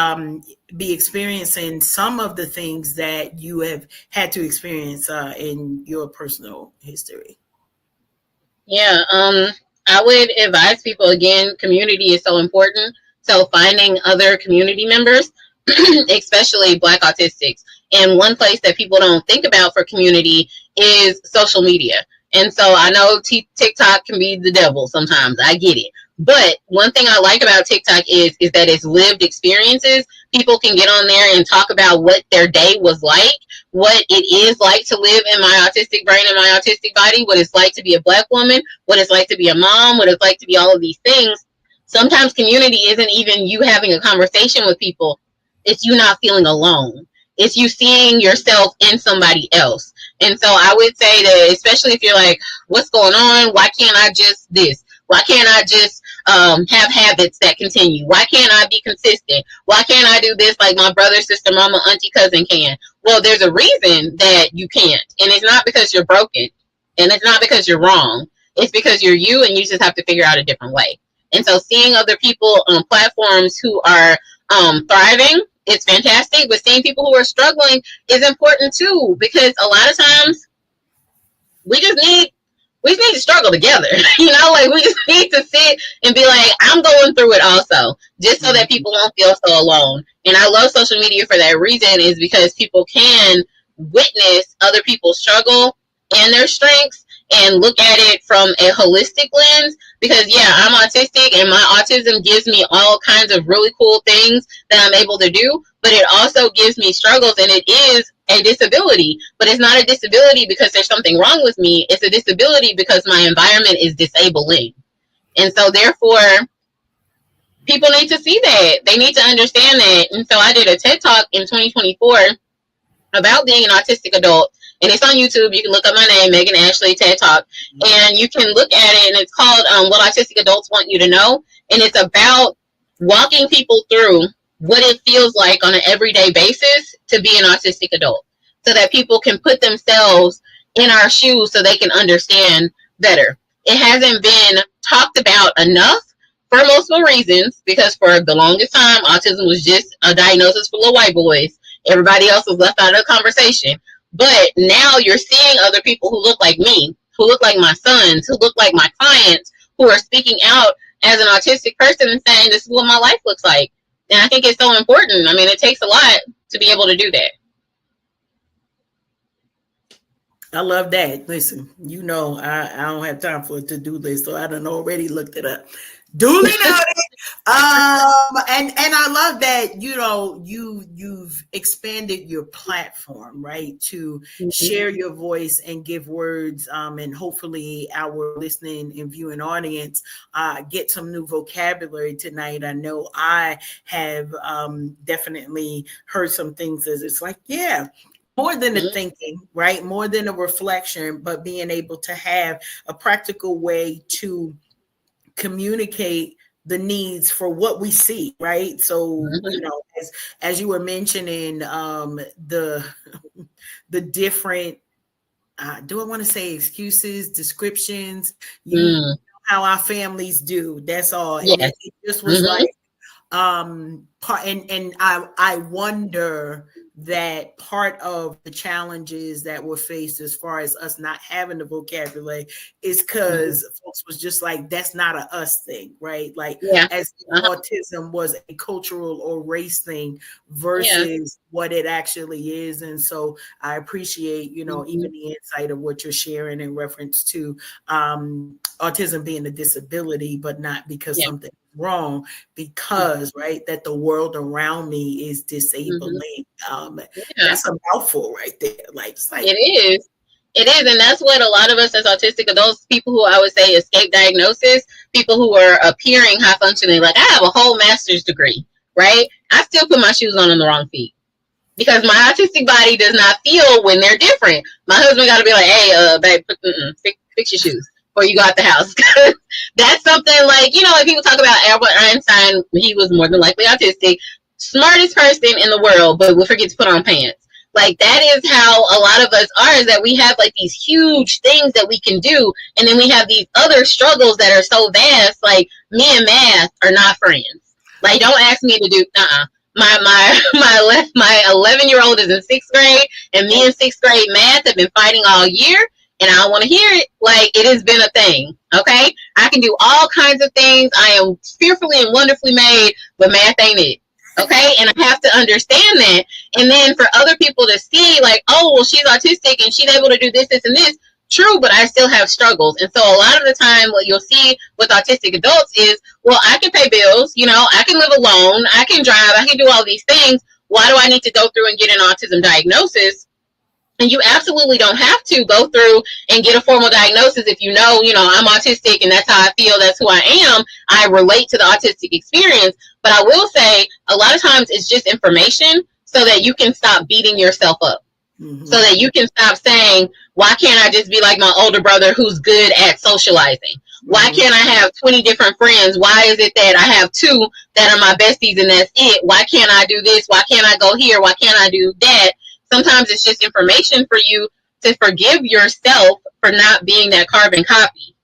Speaker 3: be experiencing some of the things that you have had to experience in your personal history?
Speaker 5: Yeah, I would advise people, again, community is so important. So finding other community members, especially Black autistics. And one place that people don't think about for community is social media. And so I know TikTok can be the devil sometimes. I get it. But one thing I like about TikTok is that it's lived experiences. People can get on there and talk about what their day was like, what it is like to live in my autistic brain and my autistic body, what it's like to be a Black woman, what it's like to be a mom, what it's like to be all of these things. Sometimes community isn't even you having a conversation with people. It's you not feeling alone. It's you seeing yourself in somebody else. And so I would say that, especially if you're like, what's going on? Why can't I just this? Why can't I just have habits that continue? Why can't I be consistent? Why can't I do this like my brother, sister, mama, auntie, cousin can? Well, there's a reason that you can't. And it's not because you're broken. And it's not because you're wrong. It's because you're you, and you just have to figure out a different way. And so seeing other people on platforms who are thriving, it's fantastic. But seeing people who are struggling is important too, because a lot of times we just need to struggle together. Like we just need to sit and be like, I'm going through it also, just so that people won't feel so alone. And I love social media for that reason, is because people can witness other people's struggle and their strengths and look at it from a holistic lens. Because I'm autistic, and my autism gives me all kinds of really cool things that I'm able to do, but it also gives me struggles, and it is a disability. But it's not a disability because there's something wrong with me. It's a disability because my environment is disabling. And so therefore, people need to see that. They need to understand that. And so I did a TED Talk in 2024 about being an autistic adult. And it's on YouTube. You can look up my name, Meghan Ashley, TED Talk. And you can look at it, and it's called What Autistic Adults Want You to Know. And it's about walking people through what it feels like on an everyday basis to be an autistic adult, so that people can put themselves in our shoes so they can understand better. It hasn't been talked about enough for multiple reasons, because for the longest time, autism was just a diagnosis for little white boys. Everybody else was left out of the conversation. But now you're seeing other people who look like me, who look like my sons, who look like my clients, who are speaking out as an autistic person and saying, this is what my life looks like. And I think it's so important. I mean, it takes a lot to be able to do that.
Speaker 3: I love that. Listen, I don't have time for a to-do list, so I done already looked it up. Duly noted. And I love that, you've expanded your platform, right, to share your voice and give words, and hopefully our listening and viewing audience get some new vocabulary tonight. I know I have definitely heard some things as it's like, more than a thinking, right? More than a reflection, but being able to have a practical way to communicate the needs for what we see, right? So, as you were mentioning, the different, do I want to say excuses, descriptions, how our families do, that's all.
Speaker 5: Yes.
Speaker 3: And it just was like, and I wonder that part of the challenges that were faced as far as us not having the vocabulary is because folks was just like, that's not a us thing, right? Like as autism was a cultural or race thing versus what it actually is. And so I appreciate, even the insight of what you're sharing in reference to autism being a disability, but not because something wrong, because that the world around me is disabling. That's a mouthful right there.
Speaker 5: It is, and that's what a lot of us as autistic adults, people who I would say escape diagnosis, people who are appearing high functioning, like I have a whole master's degree, right? I still put my shoes on the wrong feet. because my autistic body does not feel when they're different. My husband got to be like, hey, babe, fix your shoes before you go out the house. That's something like, you know, like people talk about Albert Einstein, he was more than likely autistic, smartest person in the world, but will forget to put on pants. Like, that is how a lot of us are, is that we have like these huge things that we can do, and then we have these other struggles that are so vast. Like, me and math are not friends. Like, don't ask me to do my 11-year-old is in 6th grade, and me in 6th grade math have been fighting all year, and I don't want to hear it. Like, it has been a thing. Okay, I can do all kinds of things. I am fearfully and wonderfully made, but math ain't it. Okay, and I have to understand that. And then for other people to see, like, oh, well, she's autistic and she's able to do this, this, and this. True, but I still have struggles. And so a lot of the time what you'll see with autistic adults is, well, I can pay bills, you know, I can live alone, I can drive, I can do all these things. Why do I need to go through and get an autism diagnosis? And you absolutely don't have to go through and get a formal diagnosis if you know, I'm autistic and that's how I feel, that's who I am. I relate to the autistic experience. But I will say a lot of times it's just information so that you can stop beating yourself up. Mm-hmm. So that you can stop saying, why can't I just be like my older brother who's good at socializing? Why can't I have 20 different friends? Why is it that I have 2 that are my besties and that's it? Why can't I do this? Why can't I go here? Why can't I do that? Sometimes it's just information for you to forgive yourself for not being that carbon copy.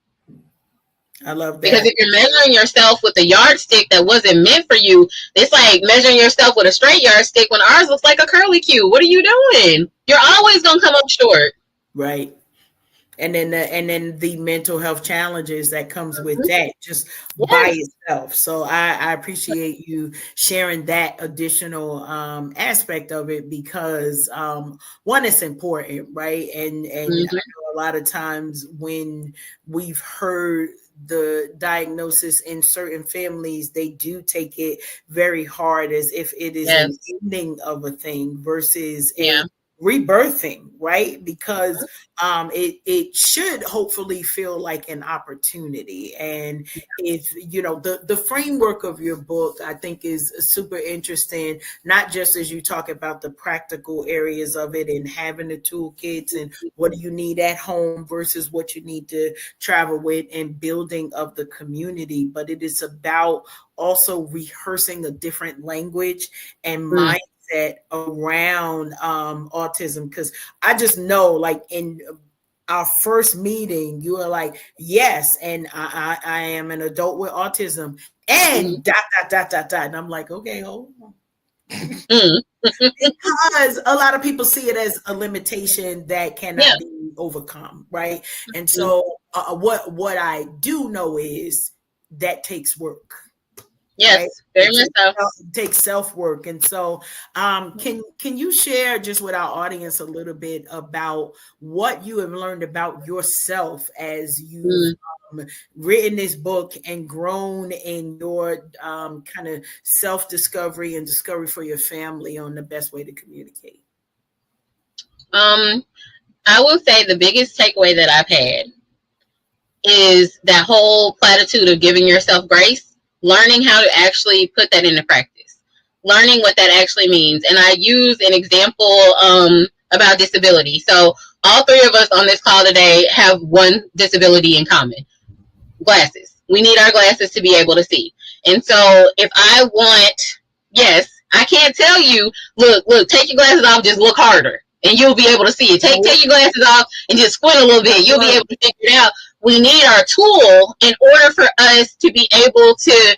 Speaker 3: I love that.
Speaker 5: Because if you're measuring yourself with a yardstick that wasn't meant for you, it's like measuring yourself with a straight yardstick when ours looks like a curly Q. What are you doing? You're always going to come up short.
Speaker 3: Right. And then the mental health challenges that comes with that just by itself. So I appreciate you sharing that additional aspect of it, because one, it's important, right? And I know a lot of times when we've heard the diagnosis in certain families, they do take it very hard as if it is an ending of a thing versus a rebirthing, right? Because it should hopefully feel like an opportunity. And if the framework of your book, I think, is super interesting, not just as you talk about the practical areas of it and having the toolkits and what do you need at home versus what you need to travel with, and building of the community, but it is about also rehearsing a different language and mindset around autism. Because I just know, like, in our first meeting, you were like, yes, and I am an adult with autism and ... And I'm like, okay, hold on. Because a lot of people see it as a limitation that cannot be overcome, right? And so what I do know is that takes work.
Speaker 5: Yes,
Speaker 3: right?
Speaker 5: very much so.
Speaker 3: It takes self-work. And so can you share just with our audience a little bit about what you have learned about yourself as you've written this book and grown in your kind of self-discovery and discovery for your family on the best way to communicate?
Speaker 5: I will say the biggest takeaway that I've had is that whole platitude of giving yourself grace. Learning how to actually put that into practice, learning what that actually means. And I use an example about disability. So all 3 of us on this call today have one disability in common: glasses. We need our glasses to be able to see. And so if I want, I can't tell you, look, take your glasses off, just look harder, and you'll be able to see it. Take your glasses off and just squint a little bit. You'll be able to figure it out. We need our tool in order for us to be able to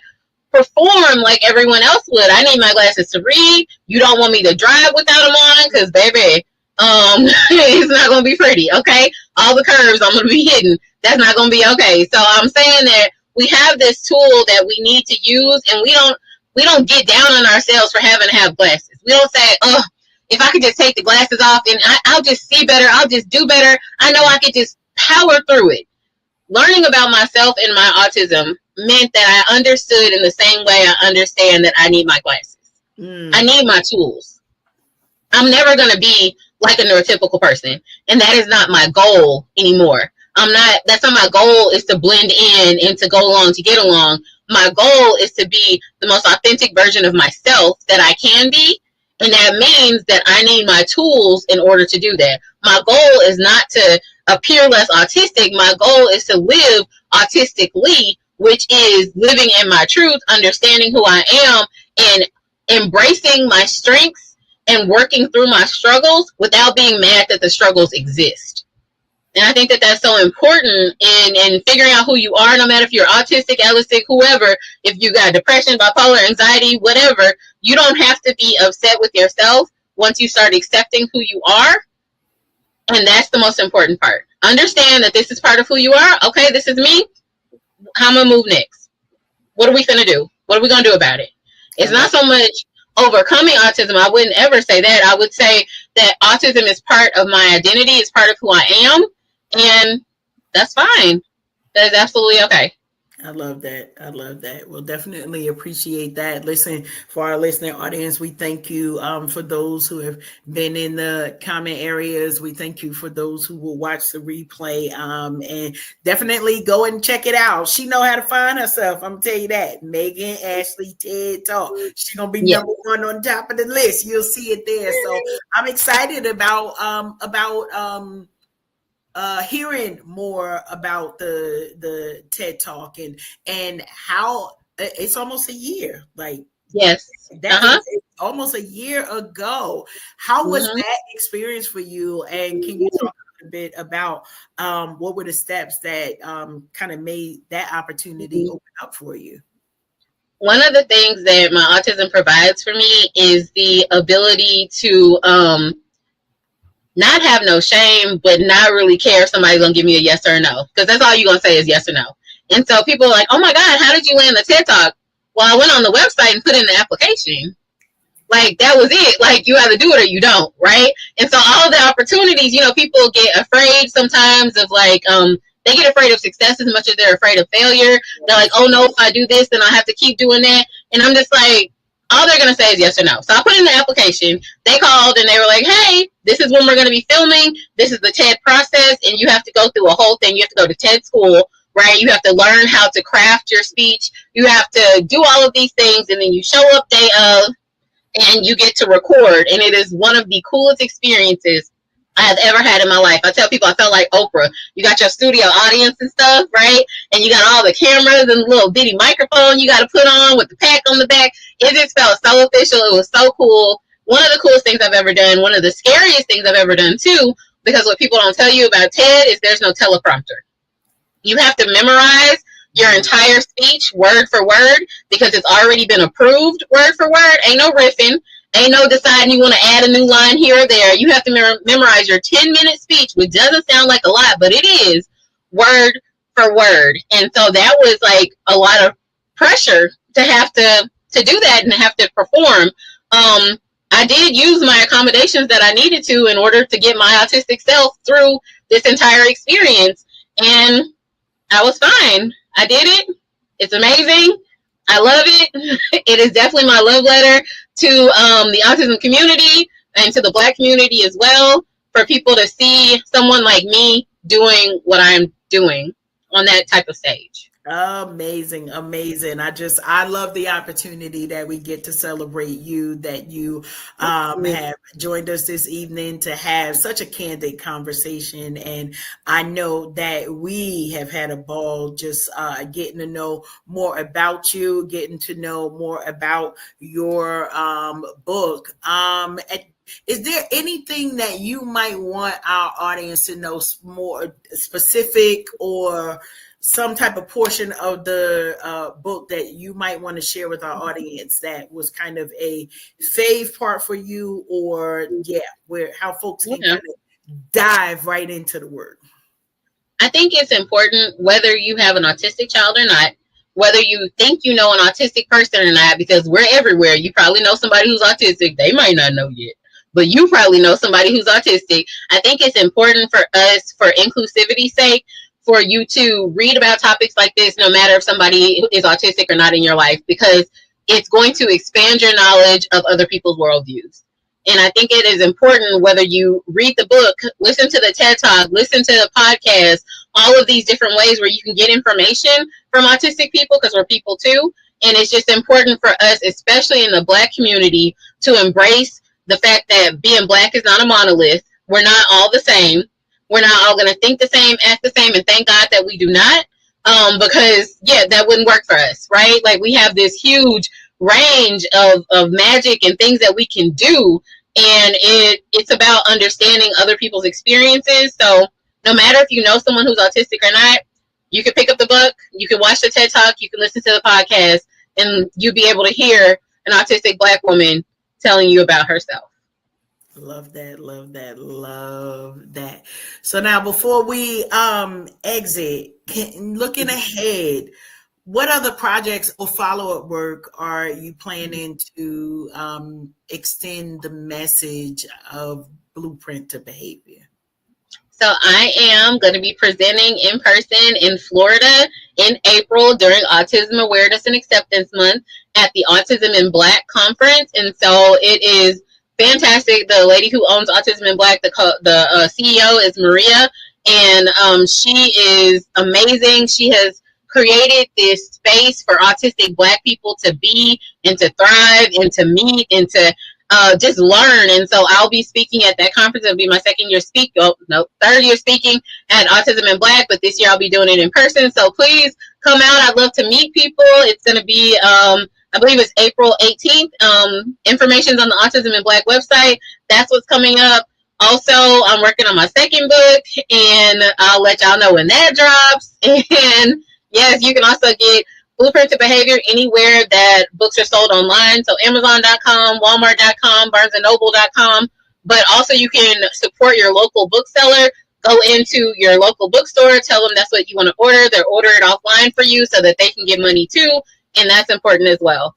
Speaker 5: perform like everyone else would. I need my glasses to read. You don't want me to drive without them on, because baby, it's not going to be pretty, okay? All the curves I'm going to be hitting. That's not going to be okay. So I'm saying that we have this tool that we need to use, and we don't get down on ourselves for having to have glasses. We don't say, oh, if I could just take the glasses off and I'll just see better, I'll just do better. I know I could just power through it. Learning about myself and my autism meant that I understood in the same way I understand that I need my glasses. I need my tools. I'm never going to be like a neurotypical person, and that is not my goal anymore. That's not my goal, is to blend in and to go along to get along. My goal is to be the most authentic version of myself that I can be, And that means that I need my tools in order to do that. My goal is not to appear less autistic. My goal is to live autistically, which is living in my truth, understanding who I am, and embracing my strengths and working through my struggles without being mad that the struggles exist. And I think that that's so important in figuring out who you are, no matter if you're autistic, allistic, whoever, if you got depression, bipolar, anxiety, whatever, you don't have to be upset with yourself once you start accepting who you are. And that's the most important part. Understand that this is part of who you are. Okay, this is me. How am I gonna move next? What are we gonna do? What are we gonna do about it? It's not so much overcoming autism. I wouldn't ever say that. I would say that autism is part of my identity. It's part of who I am. And that's fine. That is absolutely okay.
Speaker 3: I love that. I love that. We'll definitely appreciate that. Listen, for our listening audience, we thank you for those who have been in the comment areas. We thank you for those who will watch the replay, and definitely go and check it out. She know how to find herself. I'm gonna tell you that. Meghan Ashley TED Talk. She's gonna be number one on top of the list. You'll see it there. So I'm excited about hearing more about the TED Talk and how it's almost a year. Like,
Speaker 5: yes,
Speaker 3: that is almost a year ago. How was that experience for you? And can you talk a bit about what were the steps that kind of made that opportunity open up for you?
Speaker 5: One of the things that my autism provides for me is the ability to not have no shame, but not really care if somebody's gonna give me a yes or a no, because that's all you're gonna say is yes or no. And so people are like, oh my God, how did you land the TED Talk? Well, I went on the website and put in the application. Like, that was it. Like, you either do it or you don't, right? And so all the opportunities, you know, people get afraid sometimes of like, they get afraid of success as much as they're afraid of failure. They're like, oh no, if I do this, then I have to keep doing that. And I'm just like, all they're going to say is yes or no. So I put in the application. They called and they were like, hey, this is when we're going to be filming. This is the TED process. And you have to go through a whole thing. You have to go to TED school, right? You have to learn how to craft your speech. You have to do all of these things. And then you show up day of and you get to record. And it is one of the coolest experiences I have ever had in my life. I tell people I felt like Oprah. You got your studio audience and stuff, right? And you got all the cameras and the little bitty microphone you got to put on with the pack on the back. It just felt so official. It was so cool. One of the coolest things I've ever done. One of the scariest things I've ever done too, because what people don't tell you about TED is there's no teleprompter. You have to memorize your entire speech word for word because it's already been approved word for word. Ain't no riffing. Ain't no deciding you want to add a new line here or there. You have to memorize your 10-minute speech, which doesn't sound like a lot, but it is word for word. And so that was like a lot of pressure to have to do that and have to perform. I did use my accommodations that I needed to in order to get my autistic self through this entire experience. And I was fine. I did it. It's amazing. I love it. It is definitely my love letter to the autism community and to the Black community as well, for people to see someone like me doing what I'm doing on that type of stage.
Speaker 3: Amazing. I love the opportunity that we get to celebrate you, that you have joined us this evening to have such a candid conversation. And I know that we have had a ball just getting to know more about you, getting to know more about your book. Is there anything that you might want our audience to know more specific, or some type of portion of the book that you might want to share with our audience that was kind of a fave part for you, or how folks can kind of dive right into the work?
Speaker 5: I think it's important, whether you have an autistic child or not, whether you think you know an autistic person or not, because we're everywhere. You probably know somebody who's autistic. They might not know yet, but you probably know somebody who's autistic. I think it's important for us, for inclusivity's sake, for you to read about topics like this, no matter if somebody is autistic or not in your life, because it's going to expand your knowledge of other people's worldviews. And I think it is important, whether you read the book, listen to the TED Talk, listen to the podcast, all of these different ways where you can get information from autistic people, because we're people too. And it's just important for us, especially in the Black community, to embrace the fact that being Black is not a monolith. We're not all the same. We're not all going to think the same, act the same, and thank God that we do not. Because that wouldn't work for us, right? Like, we have this huge range of magic and things that we can do, and it's about understanding other people's experiences. So no matter if you know someone who's autistic or not, you can pick up the book, you can watch the TED Talk, you can listen to the podcast, and you'll be able to hear an autistic Black woman telling you about herself.
Speaker 3: Love that, love that, love that. So now, before we exit, looking ahead, what other projects or follow-up work are you planning to extend the message of Blueprint to Behavior?
Speaker 5: So I am going to be presenting in person in Florida in April during Autism Awareness and Acceptance Month at the Autism in Black Conference. And so it is fantastic. The lady who owns Autism in Black, the CEO is Maria, and she is amazing. She has created this space for autistic Black people to be and to thrive and to meet and to just learn. And so I'll be speaking at that conference. It'll be my third year speaking at Autism in Black, but this year I'll be doing it in person. So please come out. I'd love to meet people. It's going to be, I believe it's April 18th. Information's on the Autism in Black website. That's what's coming up. Also, I'm working on my second book, and I'll let y'all know when that drops. And yes, you can also get Blueprint to Behavior anywhere that books are sold online. So Amazon.com, Walmart.com, BarnesandNoble.com. But also you can support your local bookseller. Go into your local bookstore, tell them that's what you want to order. They'll order it offline for you so that they can get money too. And that's important as well.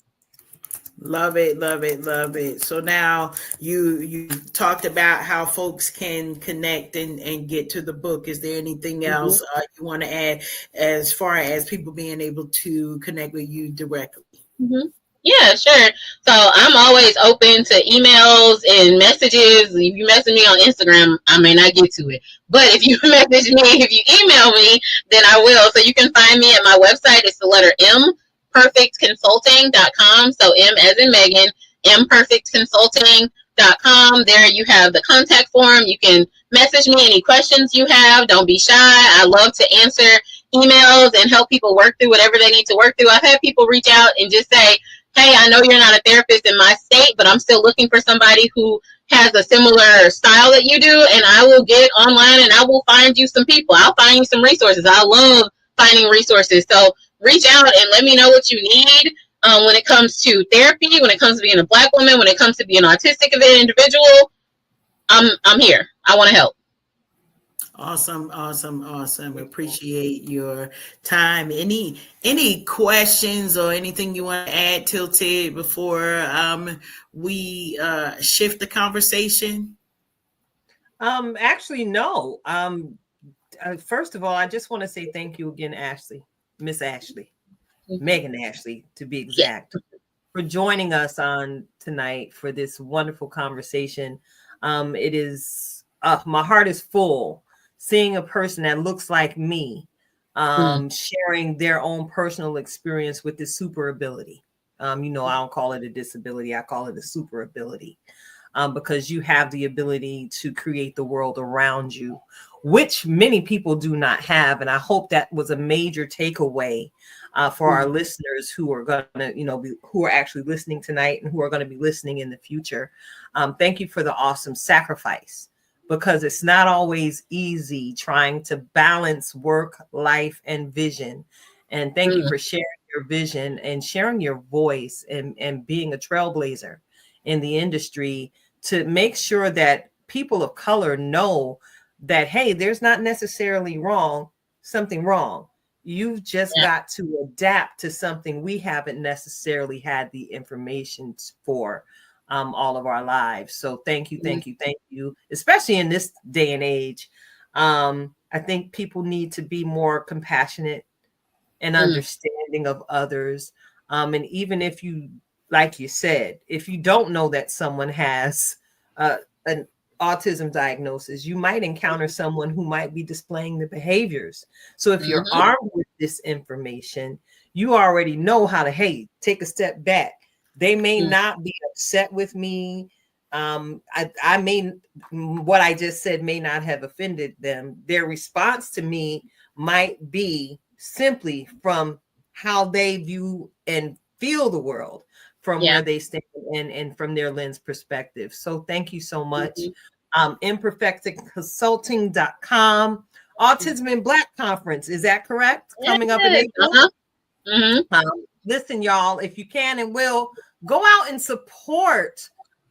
Speaker 3: Love it, love it, love it. So now you talked about how folks can connect and get to the book. Is there anything else you want to add as far as people being able to connect with you directly?
Speaker 5: Yeah, sure. So I'm always open to emails and messages. If you message me on Instagram, I may not get to it. But if you message me, if you email me, then I will. So you can find me at my website. It's the letter M, perfectconsulting.com. So M as in Megan, mperfectconsulting.com. There you have the contact form. You can message me any questions you have. Don't be shy. I love to answer emails and help people work through whatever they need to work through. I've had people reach out and just say, hey, I know you're not a therapist in my state, but I'm still looking for somebody who has a similar style that you do, and I will get online and I will find you some people. I'll find you some resources. I love finding resources. So reach out and let me know what you need when it comes to therapy, when it comes to being a Black woman, when it comes to being autistic of an individual. I'm here. I want to help.
Speaker 3: Awesome, awesome, awesome. Appreciate your time. Any questions or anything you want to add, Tilted, before we shift the conversation?
Speaker 4: Actually, no. First of all, I just want to say thank you again, Ashley, Miss Ashley, Meghan Ashley, to be exact, for joining us on tonight for this wonderful conversation. It is my heart is full seeing a person that looks like me sharing their own personal experience with this super ability. I don't call it a disability. I call it a super ability because you have the ability to create the world around you, which many people do not have. And I hope that was a major takeaway for our listeners who are going to, who are actually listening tonight and who are going to be listening in the future. Thank you for the awesome sacrifice, because it's not always easy trying to balance work, life, and vision. And thank you for sharing your vision and sharing your voice and being a trailblazer in the industry to make sure that people of color know that, hey, there's not necessarily something wrong. You've just got to adapt to something we haven't necessarily had the information for all of our lives. So thank you, especially in this day and age. I think people need to be more compassionate and understanding of others. And even if you, like you said, if you don't know that someone has an autism diagnosis, you might encounter someone who might be displaying the behaviors. So if you're armed with this information, you already know how to, hey, take a step back. They may not be upset with me I mean, what I just said may not have offended them. Their response to me might be simply from how they view and feel the world, from where they stand and from their lens perspective. So thank you so much. Imperfectconsulting.com. Autism in Black Conference, is that correct? Coming up in April. Listen, y'all, if you can and will, go out and support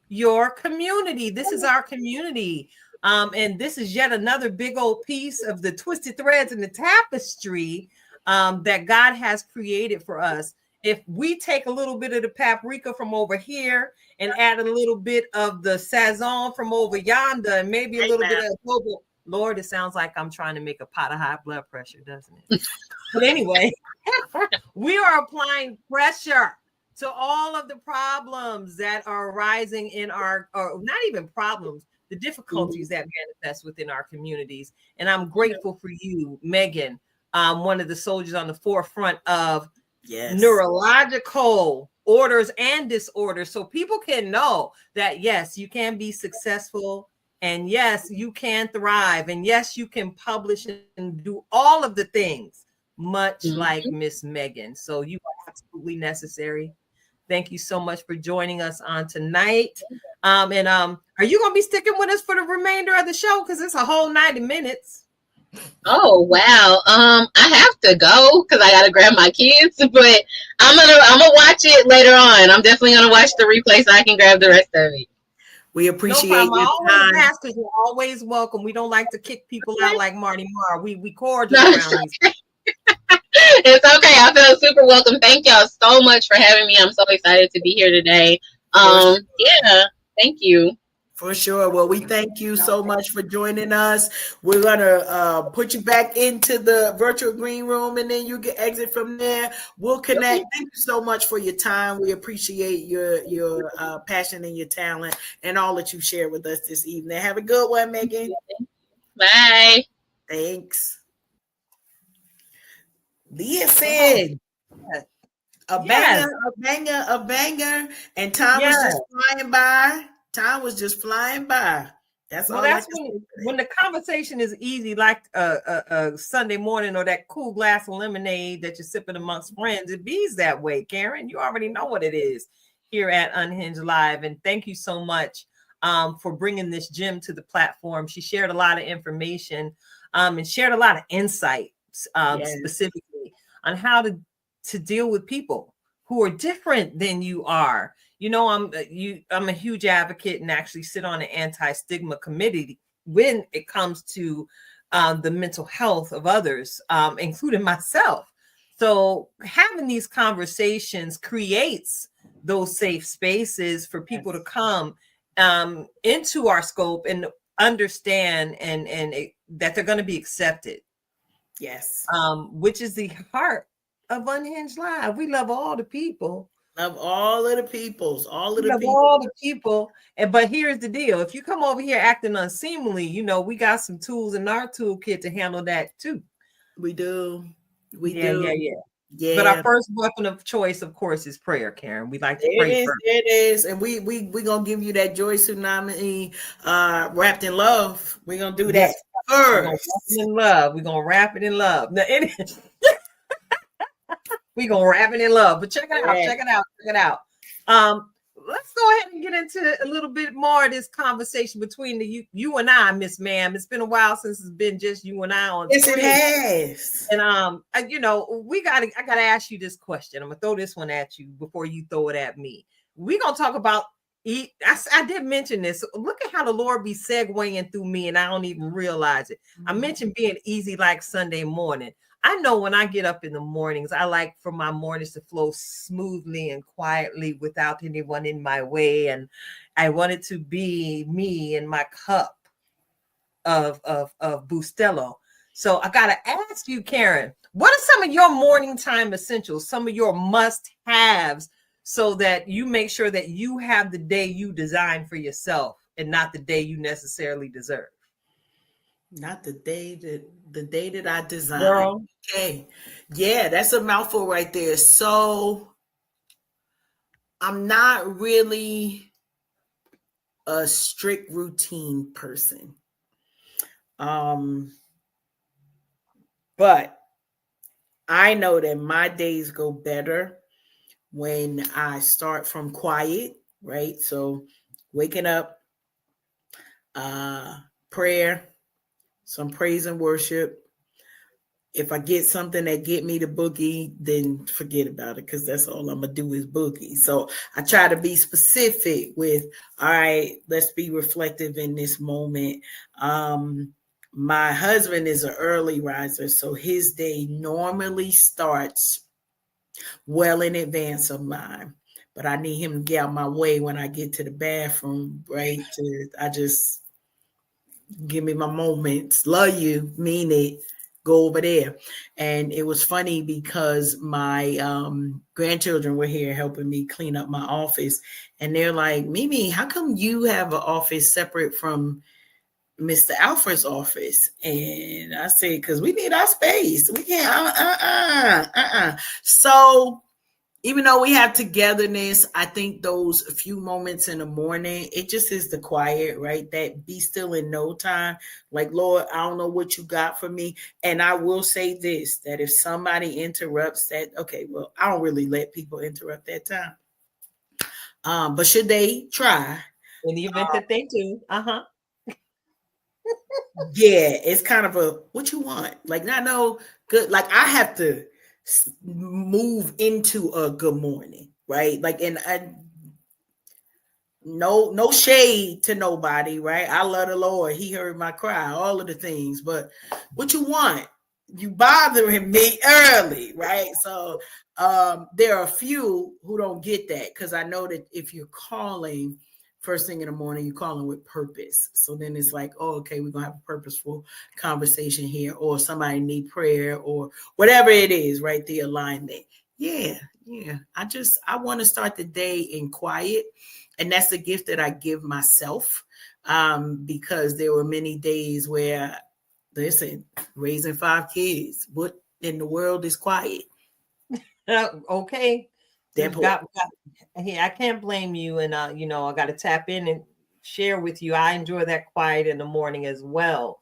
Speaker 4: your community. This is our community. And this is yet another big old piece of the twisted threads in the tapestry that God has created for us. If we take a little bit of the paprika from over here and add a little bit of the sazon from over yonder, and maybe a little bit of global, Lord, it sounds like I'm trying to make a pot of high blood pressure, doesn't it? But anyway, we are applying pressure to all of the problems that are arising in our, or not even problems, the difficulties that manifest within our communities. And I'm grateful for you, Meghan, one of the soldiers on the forefront of neurological orders and disorders, so people can know that, yes, you can be successful, and yes, you can thrive, and yes, you can publish and do all of the things, much like Miss Meghan. So you are absolutely necessary. Thank you so much for joining us on tonight. Are you going to be sticking with us for the remainder of the show? Because it's a whole 90 minutes.
Speaker 5: Oh wow. I have to go because I gotta grab my kids, but I'm gonna watch it later on. I'm definitely gonna watch the replay so I can grab the rest of it.
Speaker 3: We appreciate
Speaker 4: your
Speaker 3: time.
Speaker 4: Always ask, because you're always welcome. We don't like to kick people out like Marty Marr. We cordial around these.
Speaker 5: It's okay. I feel super welcome. Thank y'all so much for having me. I'm so excited to be here today. Yeah, thank you.
Speaker 3: For sure. Well, we thank you so much for joining us. We're going to put you back into the virtual green room, and then you can exit from there. We'll connect. Thank you so much for your time. We appreciate your passion and your talent and all that you shared with us this evening. Have a good one, Meghan.
Speaker 5: Bye.
Speaker 3: Thanks. Leah said, a banger. And time was just flying by. Time was just flying by. That's
Speaker 4: when the conversation is easy, like a Sunday morning, or that cool glass of lemonade that you're sipping amongst friends. It bees that way, Karen. You already know what it is here at Unhinged Live. And thank you so much for bringing this gem to the platform. She shared a lot of information and shared a lot of insights specifically on how to deal with people who are different than you are. You know, I'm a huge advocate and actually sit on an anti-stigma committee when it comes to the mental health of others, including myself. So having these conversations creates those safe spaces for people to come into our scope and understand and that they're going to be accepted.
Speaker 3: Yes.
Speaker 4: Which is the heart of Unhinged Live. We love all the people.
Speaker 3: Love all of the peoples,
Speaker 4: But here's the deal. If you come over here acting unseemly, you know, we got some tools in our toolkit to handle that too.
Speaker 3: We do. Yeah.
Speaker 4: But our first weapon of choice, of course, is prayer, Karen. We like to pray first.
Speaker 3: It is. And we gonna give you that joy tsunami wrapped in love. We're gonna do that first.
Speaker 4: We're gonna wrap it in love. Now, we're gonna wrap it in love. But check it out. Let's go ahead and get into a little bit more of this conversation between you and I, Miss Ma'am. It's been a while since it's been just you and I on.
Speaker 3: Yes, it has.
Speaker 4: And I gotta ask you this question. I'm gonna throw this one at you before you throw it at me. We're gonna talk about I did mention this. Look at how the Lord be segueing through me, and I don't even realize it. I mentioned being easy like Sunday morning. I know when I get up in the mornings, I like for my mornings to flow smoothly and quietly without anyone in my way. And I want it to be me and my cup of Bustelo. So I got to ask you, Karen, what are some of your morning time essentials, some of your must-haves, so that you make sure that you have the day you design for yourself and not the day you necessarily deserve?
Speaker 3: Not the day that I designed.
Speaker 4: Girl.
Speaker 3: Okay. Yeah, that's a mouthful right there. So I'm not really a strict routine person. But I know that my days go better when I start from quiet, right? So waking up, prayer, some praise and worship. If I get something that get me to boogie, then forget about it, because that's all I'm gonna do is boogie. So I try to be specific with, all right, let's be reflective in this moment. My husband is an early riser, so his day normally starts well in advance of mine. But I need him to get out my way when I get to the bathroom, right? I just give me my moments. Love you, mean it. Go over there. And it was funny because my grandchildren were here helping me clean up my office. And they're like, Mimi, how come you have an office separate from Mr. Alfred's office? And I said, because we need our space. We can't, So even though we have togetherness, I think those few moments in the morning, it just is the quiet, right? That be still in no time. Like, Lord, I don't know what you got for me. And I will say this, that if somebody interrupts that, okay, well, I don't really let people interrupt that time. But should they try?
Speaker 4: In the event that they do,
Speaker 3: Yeah, it's kind of a, what you want? Like, not no good. Like, I have to move into a good morning, right? Like, and no shade to nobody, right? I love the Lord. He heard my cry, all of the things. But what you want? You bothering me early, right? So there are a few who don't get that, because I know that if you're calling first thing in the morning, you're calling with purpose. So then it's like, oh, okay, we're going to have a purposeful conversation here, or somebody need prayer, or whatever it is, right? The alignment. Yeah. I want to start the day in quiet. And that's the gift that I give myself, because there were many days where, listen, raising 5 kids, what in the world is quiet?
Speaker 4: Okay. I can't blame you. And, I got to tap in and share with you. I enjoy that quiet in the morning as well.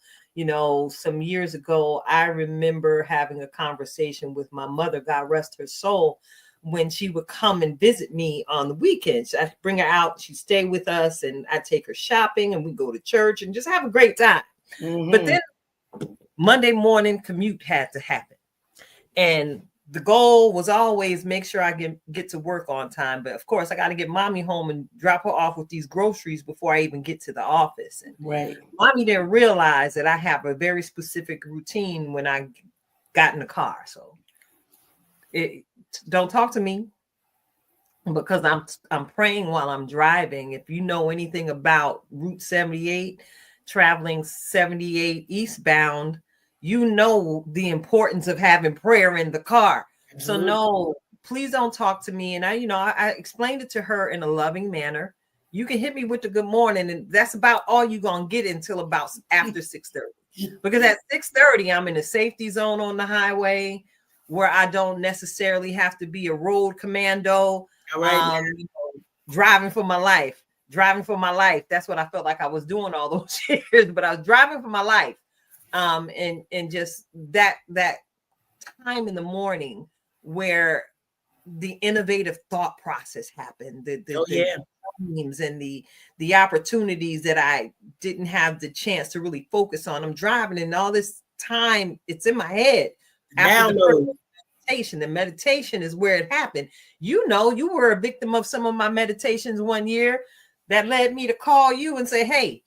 Speaker 4: Some years ago, I remember having a conversation with my mother, God rest her soul, when she would come and visit me on the weekends. I'd bring her out, she'd stay with us, and I'd take her shopping, and we'd go to church and just have a great time. Mm-hmm. But then Monday morning commute had to happen. And the goal was always make sure I get to work on time. But of course, I got to get mommy home and drop her off with these groceries before I even get to the office. And
Speaker 3: right.
Speaker 4: Mommy didn't realize that I have a very specific routine when I got in the car. So don't talk to me, because I'm praying while I'm driving. If you know anything about Route 78, traveling 78 eastbound, you know the importance of having prayer in the car. Mm-hmm. So no, please don't talk to me. And I explained it to her in a loving manner. You can hit me with the good morning, and that's about all you're going to get until about after 6:30. Because at 6:30, I'm in a safety zone on the highway where I don't necessarily have to be a road commando. Right. Driving for my life. That's what I felt like I was doing all those years, but I was driving for my life. And just that time in the morning where the innovative thought process happened, the dreams and the opportunities that I didn't have the chance to really focus on. I'm driving, and all this time it's in my head. After the meditation is where it happened. You were a victim of some of my meditations one year that led me to call you and say, hey,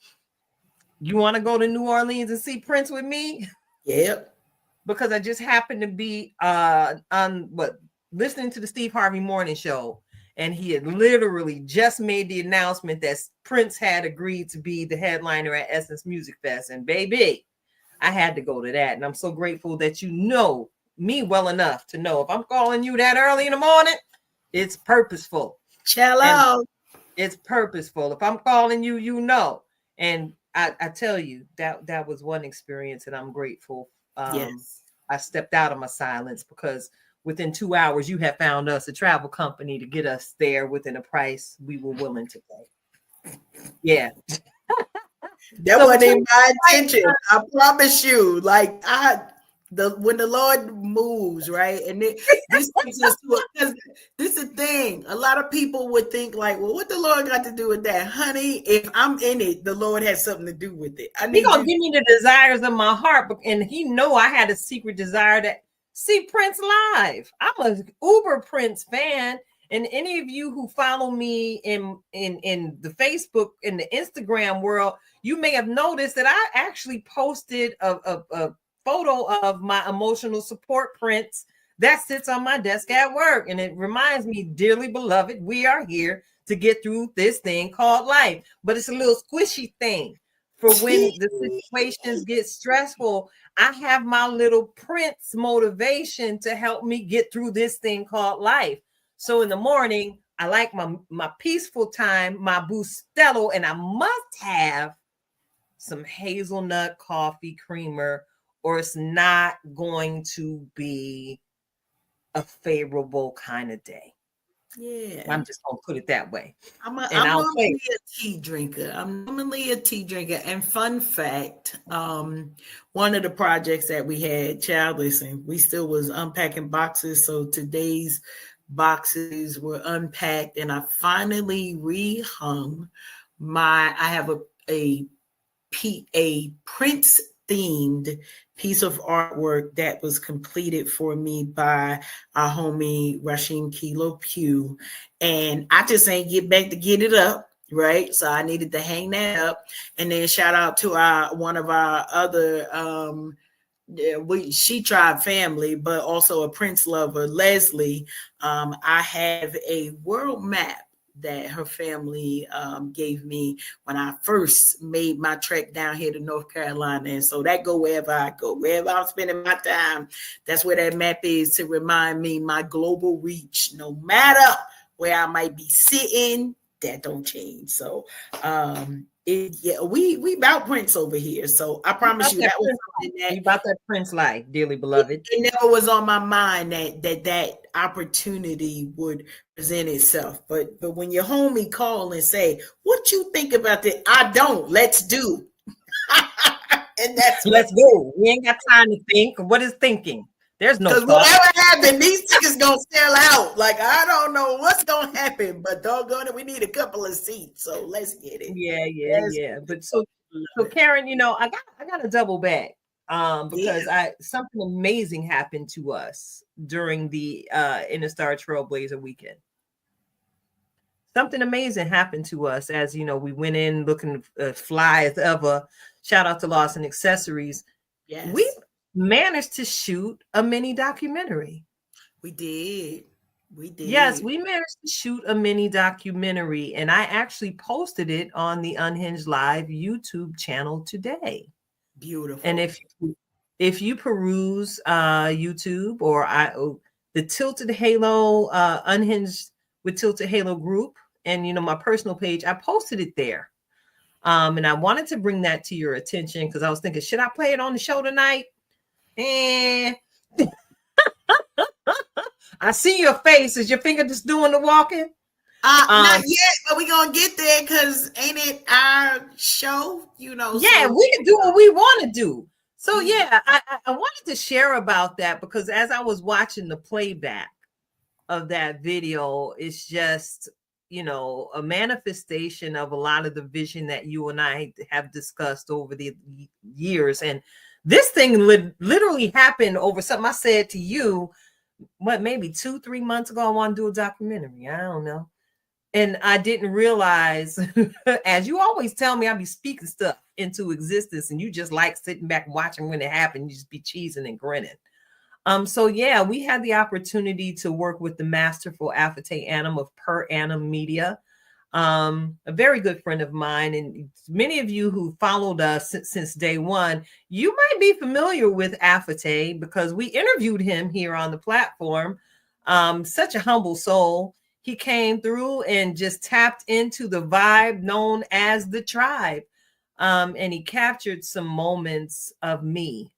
Speaker 4: you want to go to New Orleans and see Prince with me?
Speaker 3: Yep.
Speaker 4: Because I just happened to be listening to the Steve Harvey Morning Show, and he had literally just made the announcement that Prince had agreed to be the headliner at Essence Music Fest. And baby, I had to go to that. And I'm so grateful that you know me well enough to know if I'm calling you that early in the morning, it's purposeful.
Speaker 3: Shallow.
Speaker 4: It's purposeful. If I'm calling you, and I tell you that was one experience, and I'm grateful.
Speaker 3: Yes.
Speaker 4: I stepped out of my silence, because within 2 hours, you had found us a travel company to get us there within a price we were willing to pay. Yeah.
Speaker 3: That
Speaker 4: So
Speaker 3: wasn't even my
Speaker 4: between
Speaker 3: intention. I promise you. Like when the Lord moves, right? And this takes us to because this is the thing. A lot of people would think like, well, what the Lord got to do with that? Honey, if I'm in it, the Lord has something to do with it. I
Speaker 4: He
Speaker 3: need
Speaker 4: gonna
Speaker 3: you.
Speaker 4: give me the desires of my heart, and he know I had a secret desire to see Prince live. I'm a uber Prince fan, and any of you who follow me in the Facebook and the Instagram world, you may have noticed that I actually posted a photo of my emotional support Prince that sits on my desk at work, and it reminds me, dearly beloved, we are here to get through this thing called life, but it's a little squishy thing. For when the situations get stressful, I have my little Prince motivation to help me get through this thing called life. So in the morning, I like my peaceful time, my Bustelo, and I must have some hazelnut coffee creamer, or it's not going to be a favorable kind of day.
Speaker 3: Yeah.
Speaker 4: I'm just gonna put it that way.
Speaker 3: I'm
Speaker 4: I'll
Speaker 3: normally a tea drinker. And fun fact, one of the projects that we had, child, listen, we still was unpacking boxes. So today's boxes were unpacked, and I finally rehung I have a Prince themed piece of artwork that was completed for me by our homie Rashim Kilo Pugh. And I just ain't get back to get it up. Right. So I needed to hang that up. And then shout out to one of our other She Tribe family, but also a Prince lover, Leslie. I have a world map that her family gave me when I first made my trek down here to North Carolina. And so that go wherever I go, wherever I'm spending my time, that's where that map is, to remind me my global reach, no matter where I might be sitting, that don't change. So we about Prince over here. So I promise you that was something that
Speaker 4: about that Prince life, dearly beloved.
Speaker 3: It never was on my mind that opportunity would present itself. But when your homie call and say, "What you think about that?" I don't. Let's do. And that's
Speaker 4: let's go. We ain't got time to think. What is thinking? There's no
Speaker 3: because whatever happened, these tickets gonna sell out. Like I don't know what's gonna happen, but doggone it, we need a couple of seats. So let's get it.
Speaker 4: Yeah. But so Karen, I got to double back. Because something amazing happened to us during the Interstar Trailblazer weekend. Something amazing happened to us as we went in looking fly as ever. Shout out to Lawson Accessories.
Speaker 3: Yes.
Speaker 4: We managed to shoot a mini documentary.
Speaker 3: We did.
Speaker 4: Yes, we managed to shoot a mini documentary, and I actually posted it on the Unhinged Live YouTube channel today.
Speaker 3: Beautiful.
Speaker 4: And if you peruse YouTube or the Tilted Halo Unhinged with Tilted Halo group, and my personal page, I posted it there. And I wanted to bring that to your attention because I was thinking, should I play it on the show tonight? I see your face. Is your finger just doing the walking?
Speaker 3: Not yet, but we're gonna get there because ain't it our show?
Speaker 4: Yeah, so we can do what we want to do. So yeah, I wanted to share about that because as I was watching the playback of that video, it's just a manifestation of a lot of the vision that you and I have discussed over the years. And this thing literally happened over something I said to you, maybe 2-3 months ago. I want to do a documentary. I don't know. And I didn't realize, as you always tell me, I be speaking stuff into existence, and you just like sitting back and watching when it happened. You just be cheesing and grinning. So yeah, we had the opportunity to work with the masterful Afate Annam of Per Annum Media, a very good friend of mine, and many of you who followed us since day one, you might be familiar with Afate because we interviewed him here on the platform. Such a humble soul. He came through and just tapped into the vibe known as the tribe. And he captured some moments of me.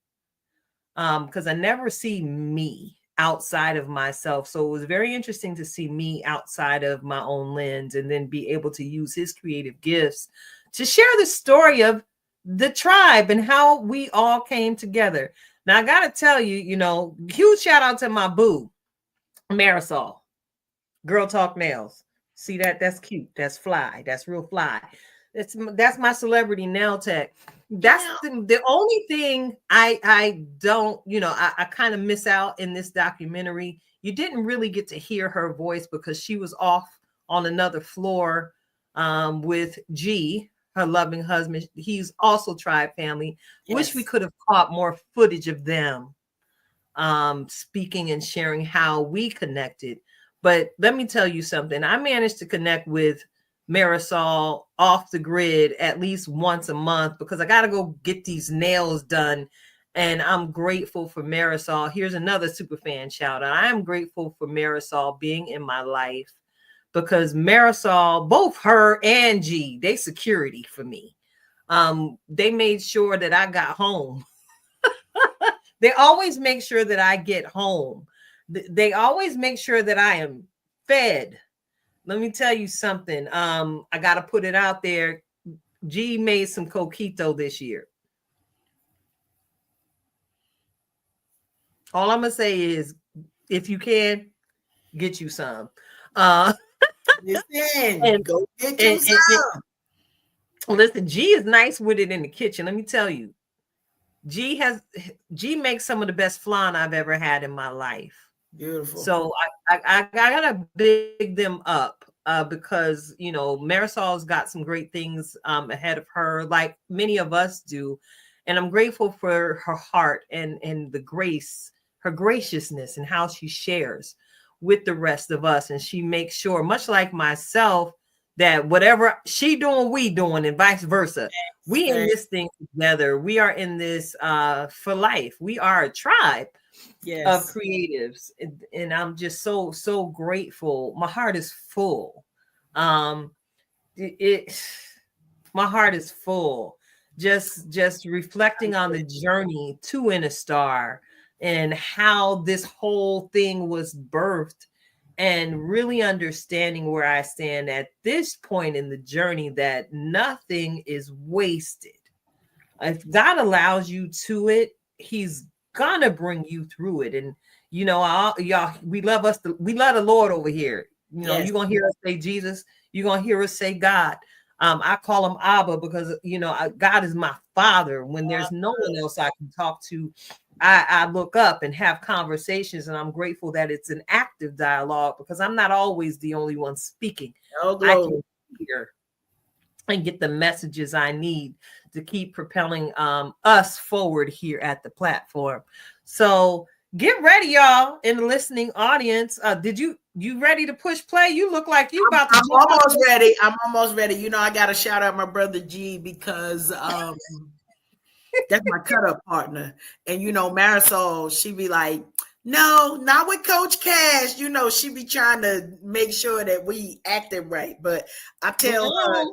Speaker 4: Because I never see me outside of myself. So it was very interesting to see me outside of my own lens and then be able to use his creative gifts to share the story of the tribe and how we all came together. Now, I got to tell you, huge shout out to my boo, Marisol, Girl Talk Nails. See that? That's cute. That's fly. That's real fly. That's my celebrity nail tech. That's the only thing I don't, I kind of miss out in this documentary. You didn't really get to hear her voice because she was off on another floor with G, her loving husband. He's also tribe family. Yes. Wish we could have caught more footage of them speaking and sharing how we connected. But let me tell you something. I managed to connect with Marisol off the grid at least once a month because I got to go get these nails done. And I'm grateful for Marisol. Here's another super fan shout out. I am grateful for Marisol being in my life because Marisol, both her and G, they security for me. They made sure that I got home. They always make sure that I get home. They always make sure that I am fed. Let me tell you something. I got to put it out there. G made some coquito this year. All I'm going to say is, if you can, get you some.
Speaker 3: Listen, go get you some.
Speaker 4: Listen, G is nice with it in the kitchen. Let me tell you. G makes some of the best flan I've ever had in my life.
Speaker 3: Beautiful.
Speaker 4: So I gotta big them up because Marisol's got some great things ahead of her, like many of us do, and I'm grateful for her heart and the grace, her graciousness, and how she shares with the rest of us, and she makes sure, much like myself, that whatever she doing, we doing, and vice versa. We in this thing together. We are in this for life. We are a tribe. Yes. Of creatives, and I'm just so grateful. My heart is full. My heart is full. Just reflecting on the journey to In a Star and how this whole thing was birthed, and really understanding where I stand at this point in the journey, that nothing is wasted. If God allows you to it, He's gonna bring you through it. And y'all, we love the Lord over here. Yes. You're gonna hear us say Jesus, you're gonna hear us say God. I call him Abba because God is my father. When there's no one else I can talk to, I look up and have conversations, and I'm grateful that it's an active dialogue because I'm not always the only one speaking. I can hear and get the messages I need to keep propelling us forward here at the platform. So get ready, y'all, in the listening audience. You ready to push play? You look like you about to.
Speaker 3: I'm almost ready. I got to shout out my brother G because that's my cut-up partner. And Marisol, she be like, no, not with Coach Cash. She be trying to make sure that we acting right. But I tell her,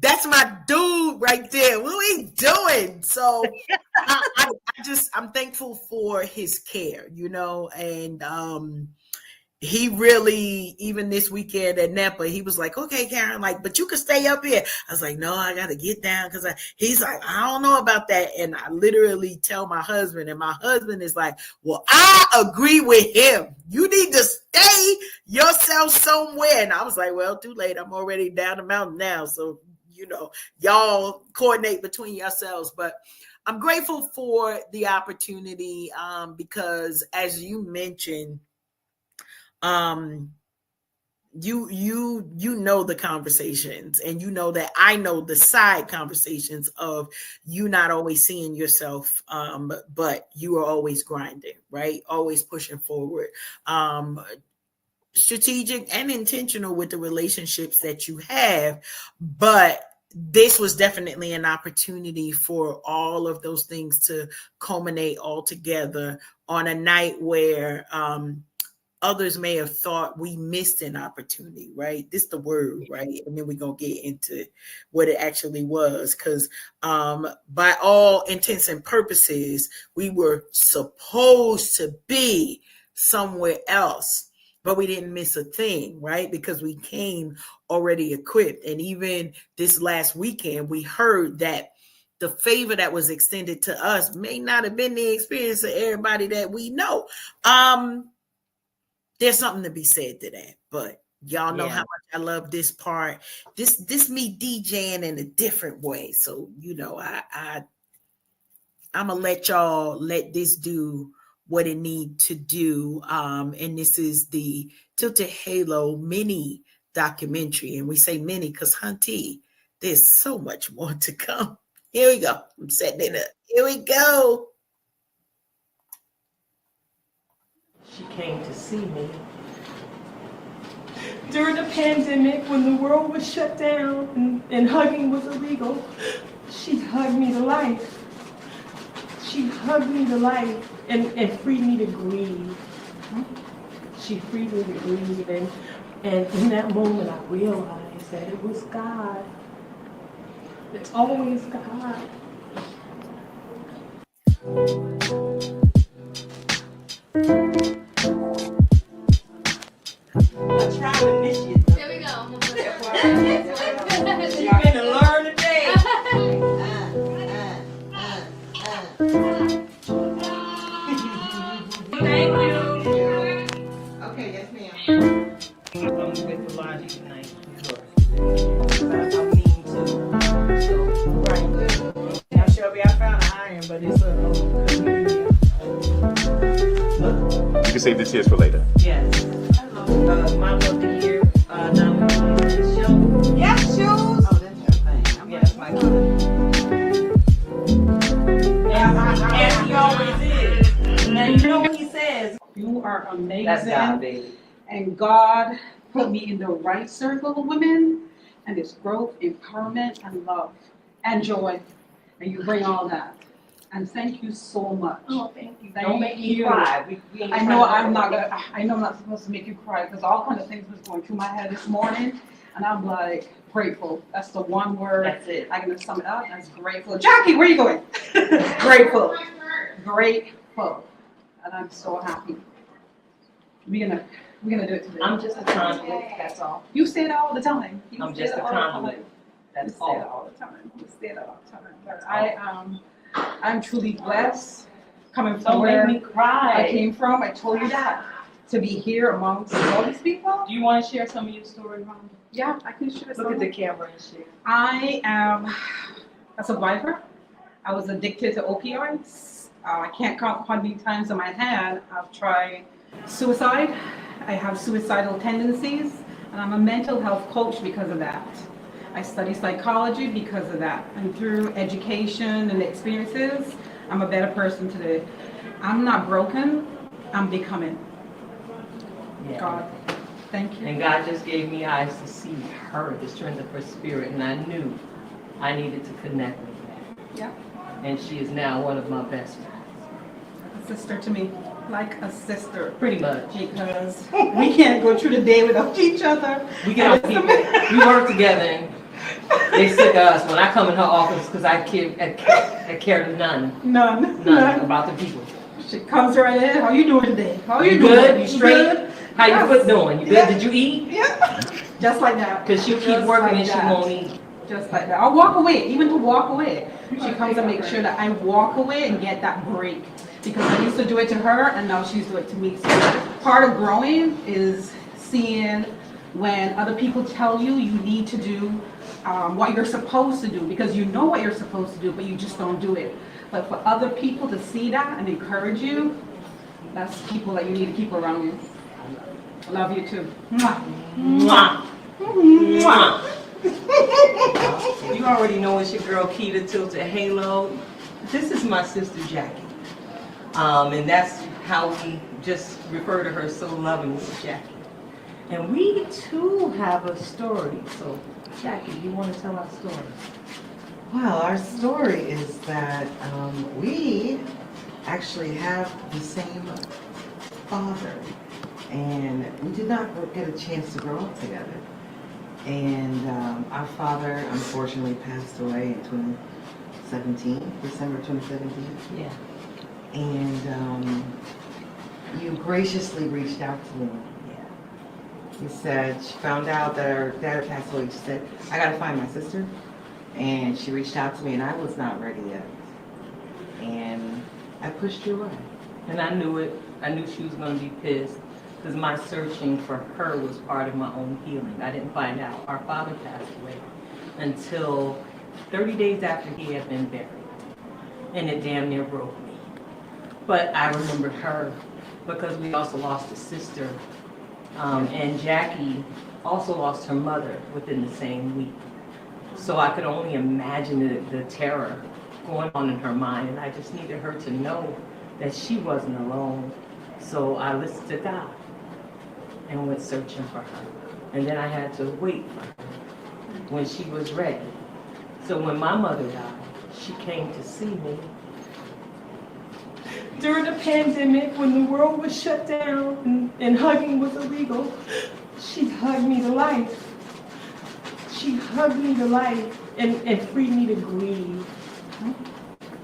Speaker 3: that's my dude right there. What are we doing? So I'm thankful for his care, and he really, even this weekend at Napa, he was like, okay, Karen, but you can stay up here. I was like, no, I got to get down because he's like, I don't know about that. And I literally tell my husband, and my husband is like, well, I agree with him. You need to stay yourself somewhere. And I was like, well, too late. I'm already down the mountain now. So, y'all coordinate between yourselves. But I'm grateful for the opportunity because, as you mentioned, you know the conversations, and that I know the side conversations of you not always seeing yourself, but you are always grinding, right? Always pushing forward, strategic and intentional with the relationships that you have. But this was definitely an opportunity for all of those things to culminate all together on a night where others may have thought we missed an opportunity, right? This is the word, right? And then we're going to get into what it actually was. Because by all intents and purposes, we were supposed to be somewhere else. But we didn't miss a thing, right? Because we came already equipped. And even this last weekend, we heard that the favor that was extended to us may not have been the experience of everybody that we know. There's something to be said to that. But y'all know how much I love this part. This me DJing in a different way. So, you know, I'm gonna let this do what it need to do. And this is the Tilted Halo mini documentary. And we say mini because Hunty, there's so much more to come. Here we go. I'm setting it up. Here we go.
Speaker 6: She came to see me. During the pandemic, when the world was shut down and hugging was illegal, she hugged me to life. She hugged me to life and freed me to grieve. She freed me to grieve. And in that moment, I realized that it was God. It's always God. I tried to miss you.
Speaker 7: There we go.
Speaker 6: You're going to learn today.
Speaker 7: Thank you.
Speaker 6: Okay, yes, ma'am. I'm with Elijah tonight. I'm mean too. So, right. Now, Shelby, I found an iron, but it's
Speaker 8: You can save the tears for later.
Speaker 6: yes. My love to hear nominated is show. Yes, shoes. Oh, that's your thing. Yes, my kid. As he always is. Now you know what he says.
Speaker 9: You are amazing.
Speaker 6: That's God, baby.
Speaker 9: And God put me in the right circle of women, and it's growth, empowerment, and love, and joy. And you bring all that. And thank you so much.
Speaker 6: Oh, thank you.
Speaker 9: Thank
Speaker 6: Don't make me
Speaker 9: you.
Speaker 6: cry. We
Speaker 9: I know I'm not supposed to make you cry because all kinds of things was going through my head this morning, and I'm like grateful. That's the one word.
Speaker 6: That's it.
Speaker 9: I'm gonna sum it up. That's grateful. Jackie, where are you going? Grateful. Grateful. And I'm so happy. We're gonna do it today.
Speaker 6: I'm just a conduit. That's all.
Speaker 9: You say it all the time. You
Speaker 6: I'm
Speaker 9: say
Speaker 6: just
Speaker 9: it
Speaker 6: a
Speaker 9: all the time.
Speaker 6: conduit. That's
Speaker 9: You say it
Speaker 6: all.
Speaker 9: all the time. You say it all the time. But I'm truly blessed coming from
Speaker 6: Don't
Speaker 9: where
Speaker 6: make me cry.
Speaker 9: I came from. I told you that. To be here amongst all these people.
Speaker 6: Do you want to share some of your story, Mom?
Speaker 9: Yeah, I can share some.
Speaker 6: Look at the camera and share.
Speaker 9: I am a survivor. I was addicted to opioids. I can't count how many times in my head I've tried suicide. I have suicidal tendencies, and I'm a mental health coach because of that. I study psychology because of that. And through education and experiences, I'm a better person today. I'm not broken, I'm becoming.
Speaker 6: Yeah.
Speaker 9: God, thank you.
Speaker 6: And God just gave me eyes to see her, the strength of her spirit, and I knew I needed to connect with that.
Speaker 9: Yeah,
Speaker 6: And she is now one of my best friends.
Speaker 9: a sister to me, like a sister.
Speaker 6: Pretty much.
Speaker 9: Because we can't go through the day without each other.
Speaker 6: We get our people. We work together and they sick of us when I come in her office because I care to none
Speaker 9: None.
Speaker 6: about the people.
Speaker 9: She comes right in. How you doing today? How
Speaker 6: You
Speaker 9: you
Speaker 6: good?
Speaker 9: doing?
Speaker 6: You straight?
Speaker 9: Good?
Speaker 6: How your
Speaker 9: Yes.
Speaker 6: foot doing? You good?
Speaker 9: Yeah.
Speaker 6: Did you eat?
Speaker 9: Yeah. Just like that.
Speaker 6: Because she'll keep
Speaker 9: Just
Speaker 6: working
Speaker 9: like
Speaker 6: and she
Speaker 9: that.
Speaker 6: won't eat.
Speaker 9: Just like that. I'll walk away, even to walk away. She comes and makes sure that I walk away and get that break. Because I used to do it to her and now she's doing it to me. So part of growing is seeing when other people tell you you need to do what you're supposed to do, because you know what you're supposed to do, but you just don't do it. But for other people to see that and encourage you, that's people that you need to keep around you. I love you too. Mwah.
Speaker 6: Mwah. Mwah. You already know it's your girl Keita Tilted Halo. This is my sister Jackie. And that's how we just refer to her so lovingly, Jackie. And we too have a story. So Jackie, you want to tell our story?
Speaker 10: Well, our story is that we actually have the same father. and we did not get a chance to grow up together. And our father unfortunately passed away in 2017, December 2017.
Speaker 3: Yeah.
Speaker 10: And you graciously reached out to me. You said she found out that her dad passed away. She said, I gotta find my sister. And she reached out to me, and I was not ready yet. And I pushed you away.
Speaker 4: And I knew it. I knew she was going to be pissed because my searching for her was part of my own healing. I didn't find out our father passed away until 30 days after he had been buried. And it damn near broke me. But I remembered her because we also lost a sister. And Jackie also lost her mother within the same week. So I could only imagine the terror going on in her mind. And I just needed her to know that she wasn't alone. So I listened to God and went searching for her. And then I had to wait for her when she was ready. So when my mother died, she came to see me.
Speaker 6: During the pandemic, when the world was shut down and hugging was illegal, she hugged me to life. She hugged me to life and freed me to grieve.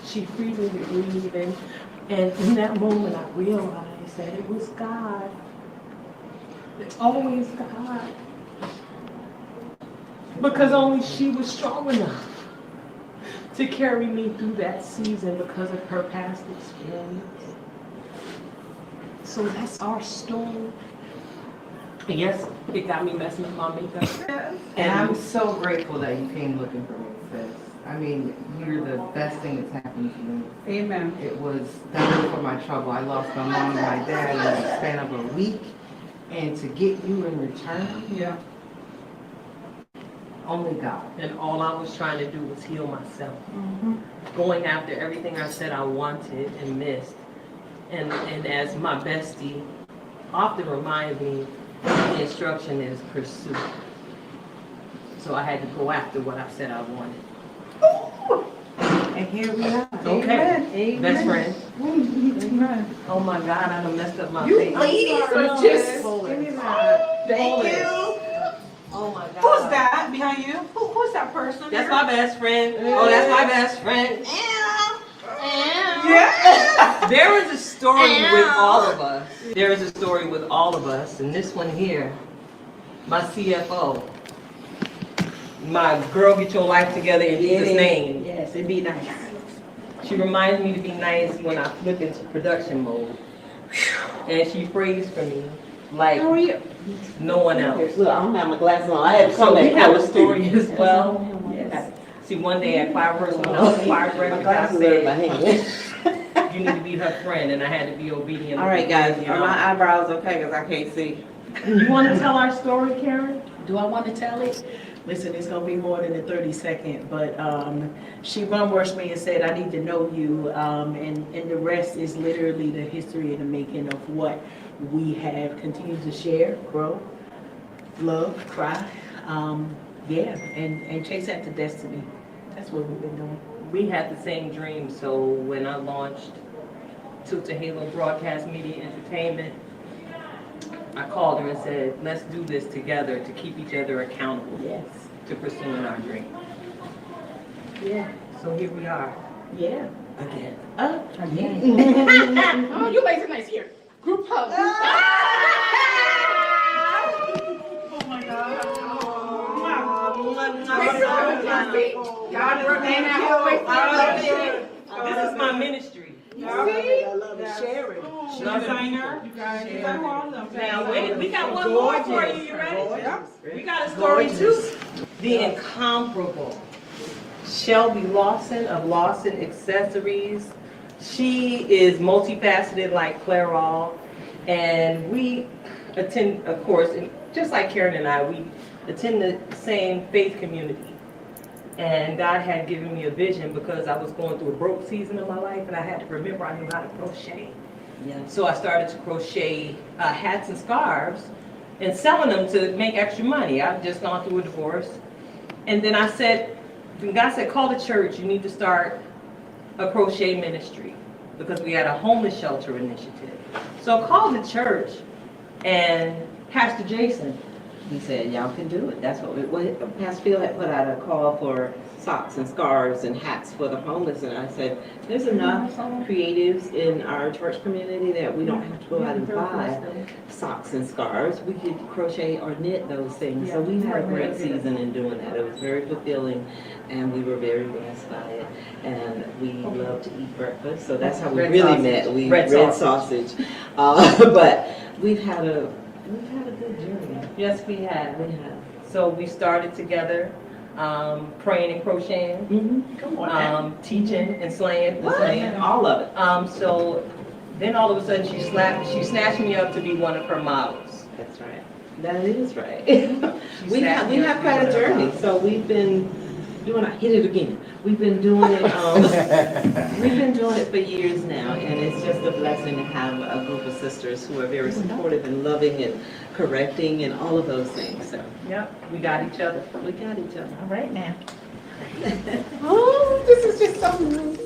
Speaker 6: She freed me to grieve. And in that moment, I realized that it was God. It's always God. Because only she was strong enough to carry me through that season because of her past experience. So that's our story. Yes, it got me messing up my makeup.
Speaker 10: And I'm so grateful that you came looking for me, sis. I mean, you're the best thing that's happened to me.
Speaker 9: Amen.
Speaker 10: It was double for my trouble. I lost my mom and my dad in the span of a week. And to get you in return,
Speaker 9: Yeah.
Speaker 10: only God.
Speaker 4: And all I was trying to do was heal myself. Going after everything I said I wanted and missed. And as my bestie often reminds me, the instruction is pursue. So I had to go after what I said I wanted.
Speaker 10: And here we are.
Speaker 4: Okay.
Speaker 9: Amen.
Speaker 4: Best friend.
Speaker 9: Amen.
Speaker 4: Oh my God, I done messed up my
Speaker 9: You
Speaker 4: face.
Speaker 9: ladies are just. Give me that. Thank you.
Speaker 4: Oh my God.
Speaker 9: Who's that behind you? Who's that person?
Speaker 4: That's my best friend. Oh, that's my best friend.
Speaker 9: Yeah.
Speaker 4: There is a story with all of us. There is a story with all of us. And this one here, my CFO, my girl, get your life together in Jesus' name.
Speaker 3: Yes, it'd be nice.
Speaker 4: She reminds me to be nice when I flip into production mode. And she prays for me like no one else.
Speaker 7: Look, I don't have my glasses on. I had to come
Speaker 4: So we
Speaker 7: back.
Speaker 4: have a story as well.
Speaker 3: Yes.
Speaker 4: See, one day at fireworks, when I was fireworks, I said, you need to be her friend, and I had to be obedient.
Speaker 7: All right, guys, are my eyebrows okay? Because I can't see.
Speaker 4: You want to tell our story, Karen?
Speaker 3: Do I want to tell it? Listen, it's going to be more than a 30-second, but she bum-rushed me and said, I need to know you, and the rest is literally the history and the making of what we have continued to share, grow, love, cry, and chase after destiny. That's what we've been doing.
Speaker 4: We had the same dream, so when I launched Tilt to Halo Broadcast Media Entertainment, I called her and said, let's do this together to keep each other accountable to pursuing our dream.
Speaker 3: Yeah.
Speaker 4: So here we are.
Speaker 3: Yeah.
Speaker 4: Again.
Speaker 3: Again.
Speaker 7: Oh, you make it nice here. Group hug.
Speaker 9: Oh my God.
Speaker 4: This is my ministry.
Speaker 3: I love it. Sharing.
Speaker 9: Designer. You guys.
Speaker 4: Now wait, we got one more for you. You ready? We got a story too. The incomparable Shelby Lawson of Lawson Accessories. She is multifaceted like Clairol, and we attend, of course, and just like Karen and I, we attend the same faith community. And God had given me a vision because I was going through a broke season of my life, and I had to remember I knew how to crochet.
Speaker 3: Yeah.
Speaker 4: So I started to crochet hats and scarves and selling them to make extra money. I've just gone through a divorce. And then I said, God said, call the church. You need to start a crochet ministry because we had a homeless shelter initiative. So I called the church,
Speaker 11: And Pastor Jason, he said, y'all can do it. That's what Pastor Phil had put out a call for socks and scarves and hats for the homeless. And I said, there's enough creatives in our church community that we don't have to go out and buy socks and scarves. We could crochet or knit those things. So we had a great season in doing that. It was very fulfilling, and we were very blessed by it. And we love to eat breakfast. So that's how we really met. We red sausage. But we've had a good journey. Yes, we have. We have. So we started together, praying and crocheting, teaching and slaying, all of it. So then all of a sudden she snatched me up to be one of her models. That's right. That is right. we have quite a journey. So we've been doing. I hit it again. We've been doing it. We've been doing it for years now, and it's just a blessing to have a group of sisters who are very supportive and loving and correcting and all of those things. So yep, we got each other. We got each other. All right now. Oh, this is just so nice.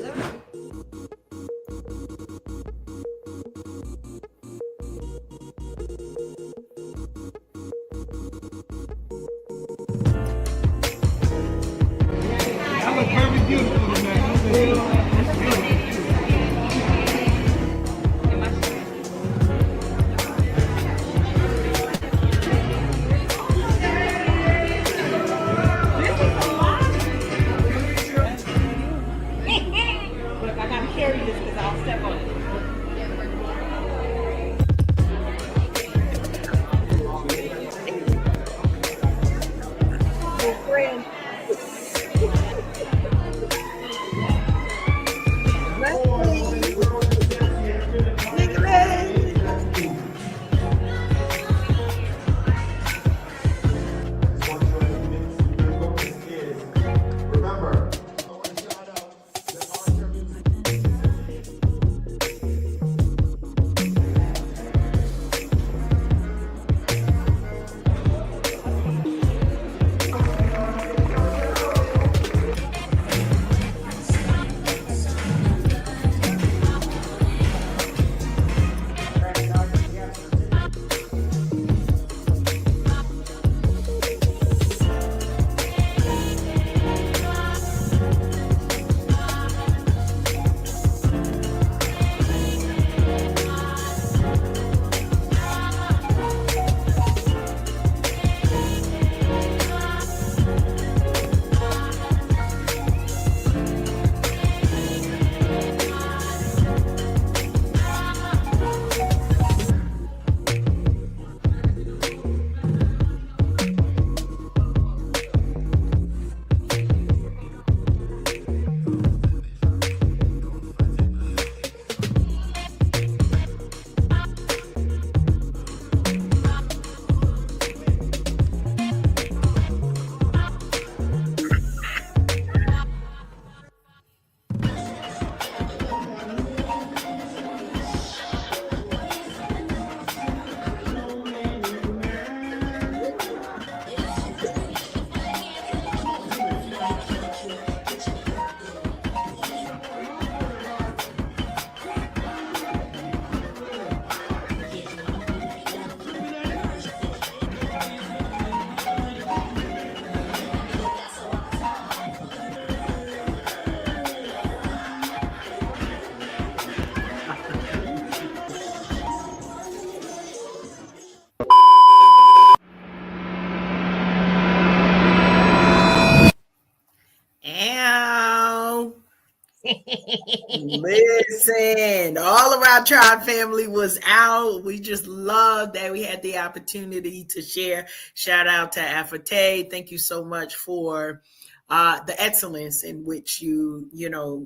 Speaker 3: Listen, all of our tribe family was out. We just love that we had the opportunity to share. Shout out to Afate. Thank you so much for the excellence in which you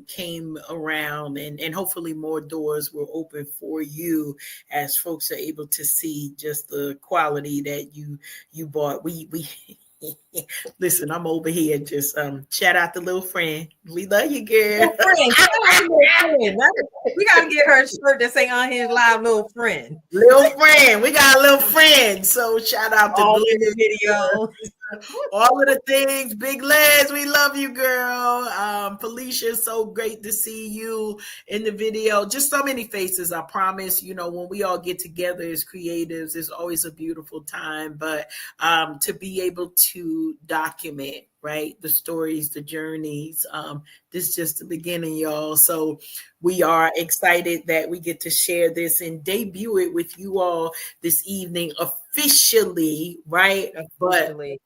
Speaker 3: came around, and hopefully more doors will open for you as folks are able to see just the quality that you brought. We listen, I'm over here just shout out to little friend. We love you, girl.
Speaker 4: Little friend. We gotta get her a shirt that say Unhinged Live Little Friend.
Speaker 3: Little friend. We got a little friend. So shout out to
Speaker 4: all the videos.
Speaker 3: All of the things. Big Les, we love you, girl. Felicia, so great to see you in the video. Just so many faces, I promise. You know, when we all get together as creatives, it's always a beautiful time. But to be able to document, right, the stories, the journeys, this is just the beginning, y'all. So we are excited that we get to share this and debut it with you all this evening officially, right?
Speaker 4: Officially.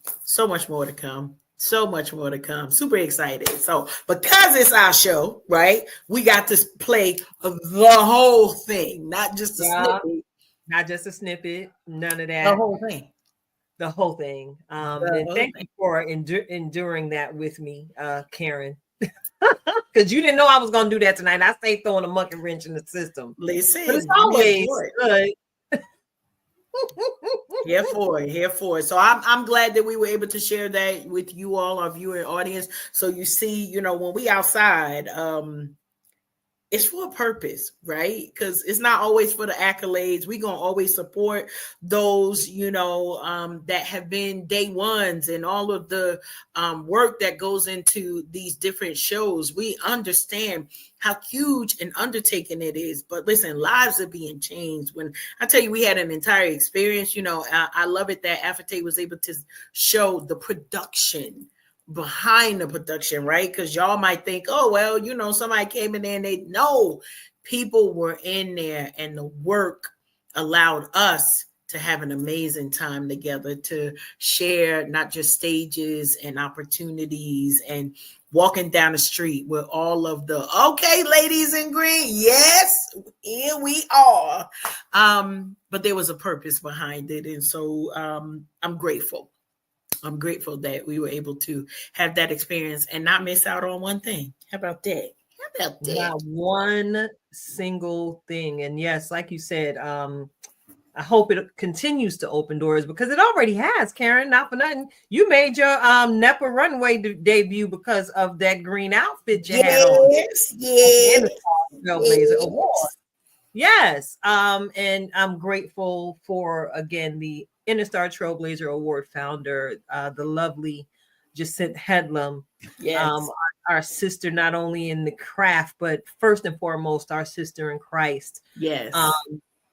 Speaker 3: But so much more to come. So much more to come. Super excited. So because it's our show, right, we got to play the whole thing, not just a snippet.
Speaker 4: Not just a snippet. None of that.
Speaker 3: The whole thing.
Speaker 4: The whole thing. And thank you for enduring that with me, Karen. Because you didn't know I was going to do that tonight. I stayed throwing a monkey wrench in the system.
Speaker 3: Listen,
Speaker 4: but it's always good.
Speaker 3: Here for it. So I'm glad that we were able to share that with you all, our viewing audience. So you see, you know, when we outside, it's for a purpose, right? Because it's not always for the accolades. We're going to always support those, you know, that have been day ones and all of the work that goes into these different shows. We understand how huge an undertaking it is. But listen, lives are being changed. When I tell you we had an entire experience, you know, I love it that Afate was able to show the production behind the production, right? Because y'all might think, oh, well, you know, somebody came in there and they know people were in there and the work allowed us to have an amazing time together, to share not just stages and opportunities and walking down the street with all of the, okay, ladies in green, yes, here we are. But there was a purpose behind it. And so I'm grateful. I'm grateful that we were able to have that experience and not miss out on one thing. How about that?
Speaker 4: Not one single thing. And yes, like you said, I hope it continues to open doors because it already has, Karen. Not for nothing. You made your NEPA runway debut because of that green outfit you had on.
Speaker 3: Yes.
Speaker 4: Trailblazer Award. Yes. And I'm grateful for, again, the Interstar Trailblazer Award founder, the lovely Jacinth Headlam.
Speaker 3: Yes.
Speaker 4: Our sister, not only in the craft, but first and foremost, our sister in Christ.
Speaker 3: Yes.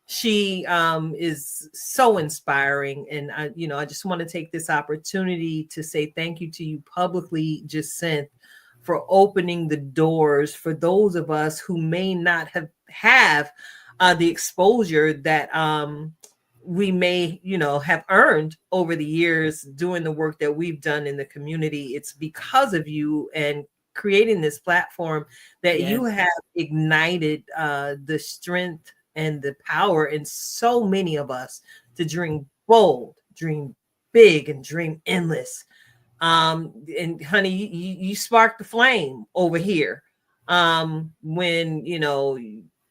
Speaker 4: She is so inspiring. And I just want to take this opportunity to say thank you to you publicly, Jacinth, for opening the doors for those of us who may not have the exposure that we may, have earned over the years doing the work that we've done in the community. It's because of you and creating this platform that you have ignited the strength and the power in so many of us to dream bold, dream big, and dream endless. And honey, you sparked the flame over here. When,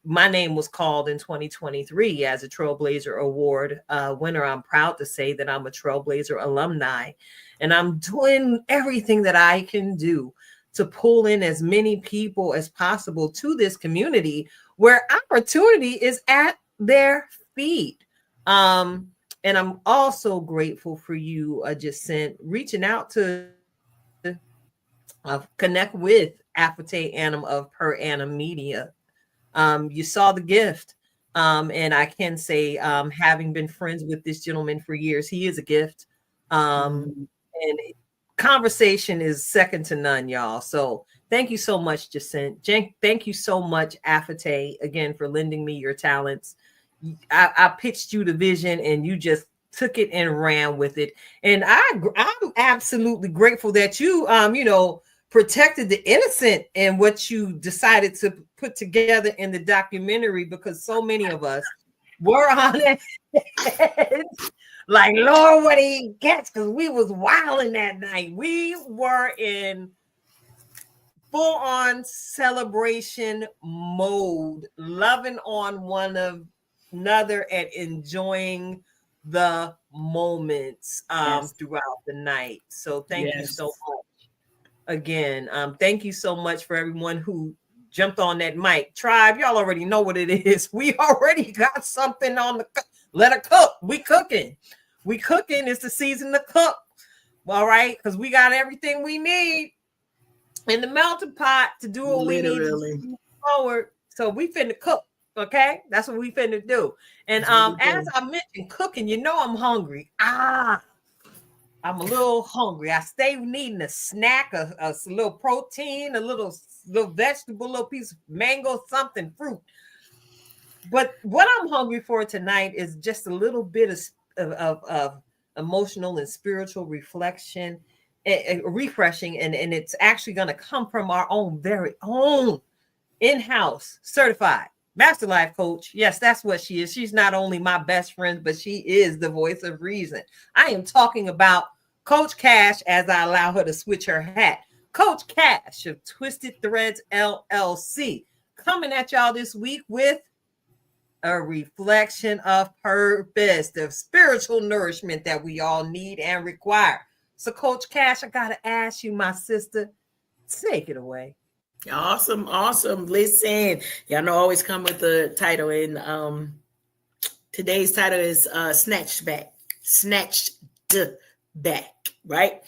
Speaker 4: my name was called in 2023 as a Trailblazer Award winner. I'm proud to say that I'm a Trailblazer alumni, and I'm doing everything that I can do to pull in as many people as possible to this community where opportunity is at their feet. And I'm also grateful for you, Jacinth, reaching out to connect with Afate Annam of Per Annam Media. You saw the gift. And I can say, having been friends with this gentleman for years, he is a gift. And conversation is second to none, y'all. So thank you so much, Jacinth. Thank you so much, Afate, again, for lending me your talents. I pitched you the vision and you just took it and ran with it. And I'm absolutely grateful that you, protected the innocent and what you decided to put together in the documentary, because so many of us were on it. Like, Lord, what he gets, because we was wilding that night. We were in full-on celebration mode, loving on one another and enjoying the moments throughout the night. So thank you so much. Again, thank you so much for everyone who jumped on that mic. Tribe, y'all already know what it is. We already got something on the let her cook. We cooking. It's the season to cook. All right, because we got everything we need in the melting pot to do what we need to move forward. So we finna cook. Okay, that's what we finna do. And as I mentioned, cooking, you know I'm hungry. I'm a little hungry. I stay needing a snack, a little protein, a little vegetable, little piece of mango, something, fruit. But what I'm hungry for tonight is just a little bit of emotional and spiritual reflection, refreshing, and it's actually going to come from our own very own in-house certified master life coach. Yes, that's what she is. She's not only my best friend, but she is the voice of reason. I am talking about Coach Cash, as I allow her to switch her hat. Coach Cash of Twisted Threads LLC, coming at y'all this week with a reflection of purpose, the spiritual nourishment that we all need and require. So, Coach Cash, I got to ask you, my sister, take it away.
Speaker 3: Awesome. Listen, y'all know I always come with the title, and today's title is Snatched Back, right?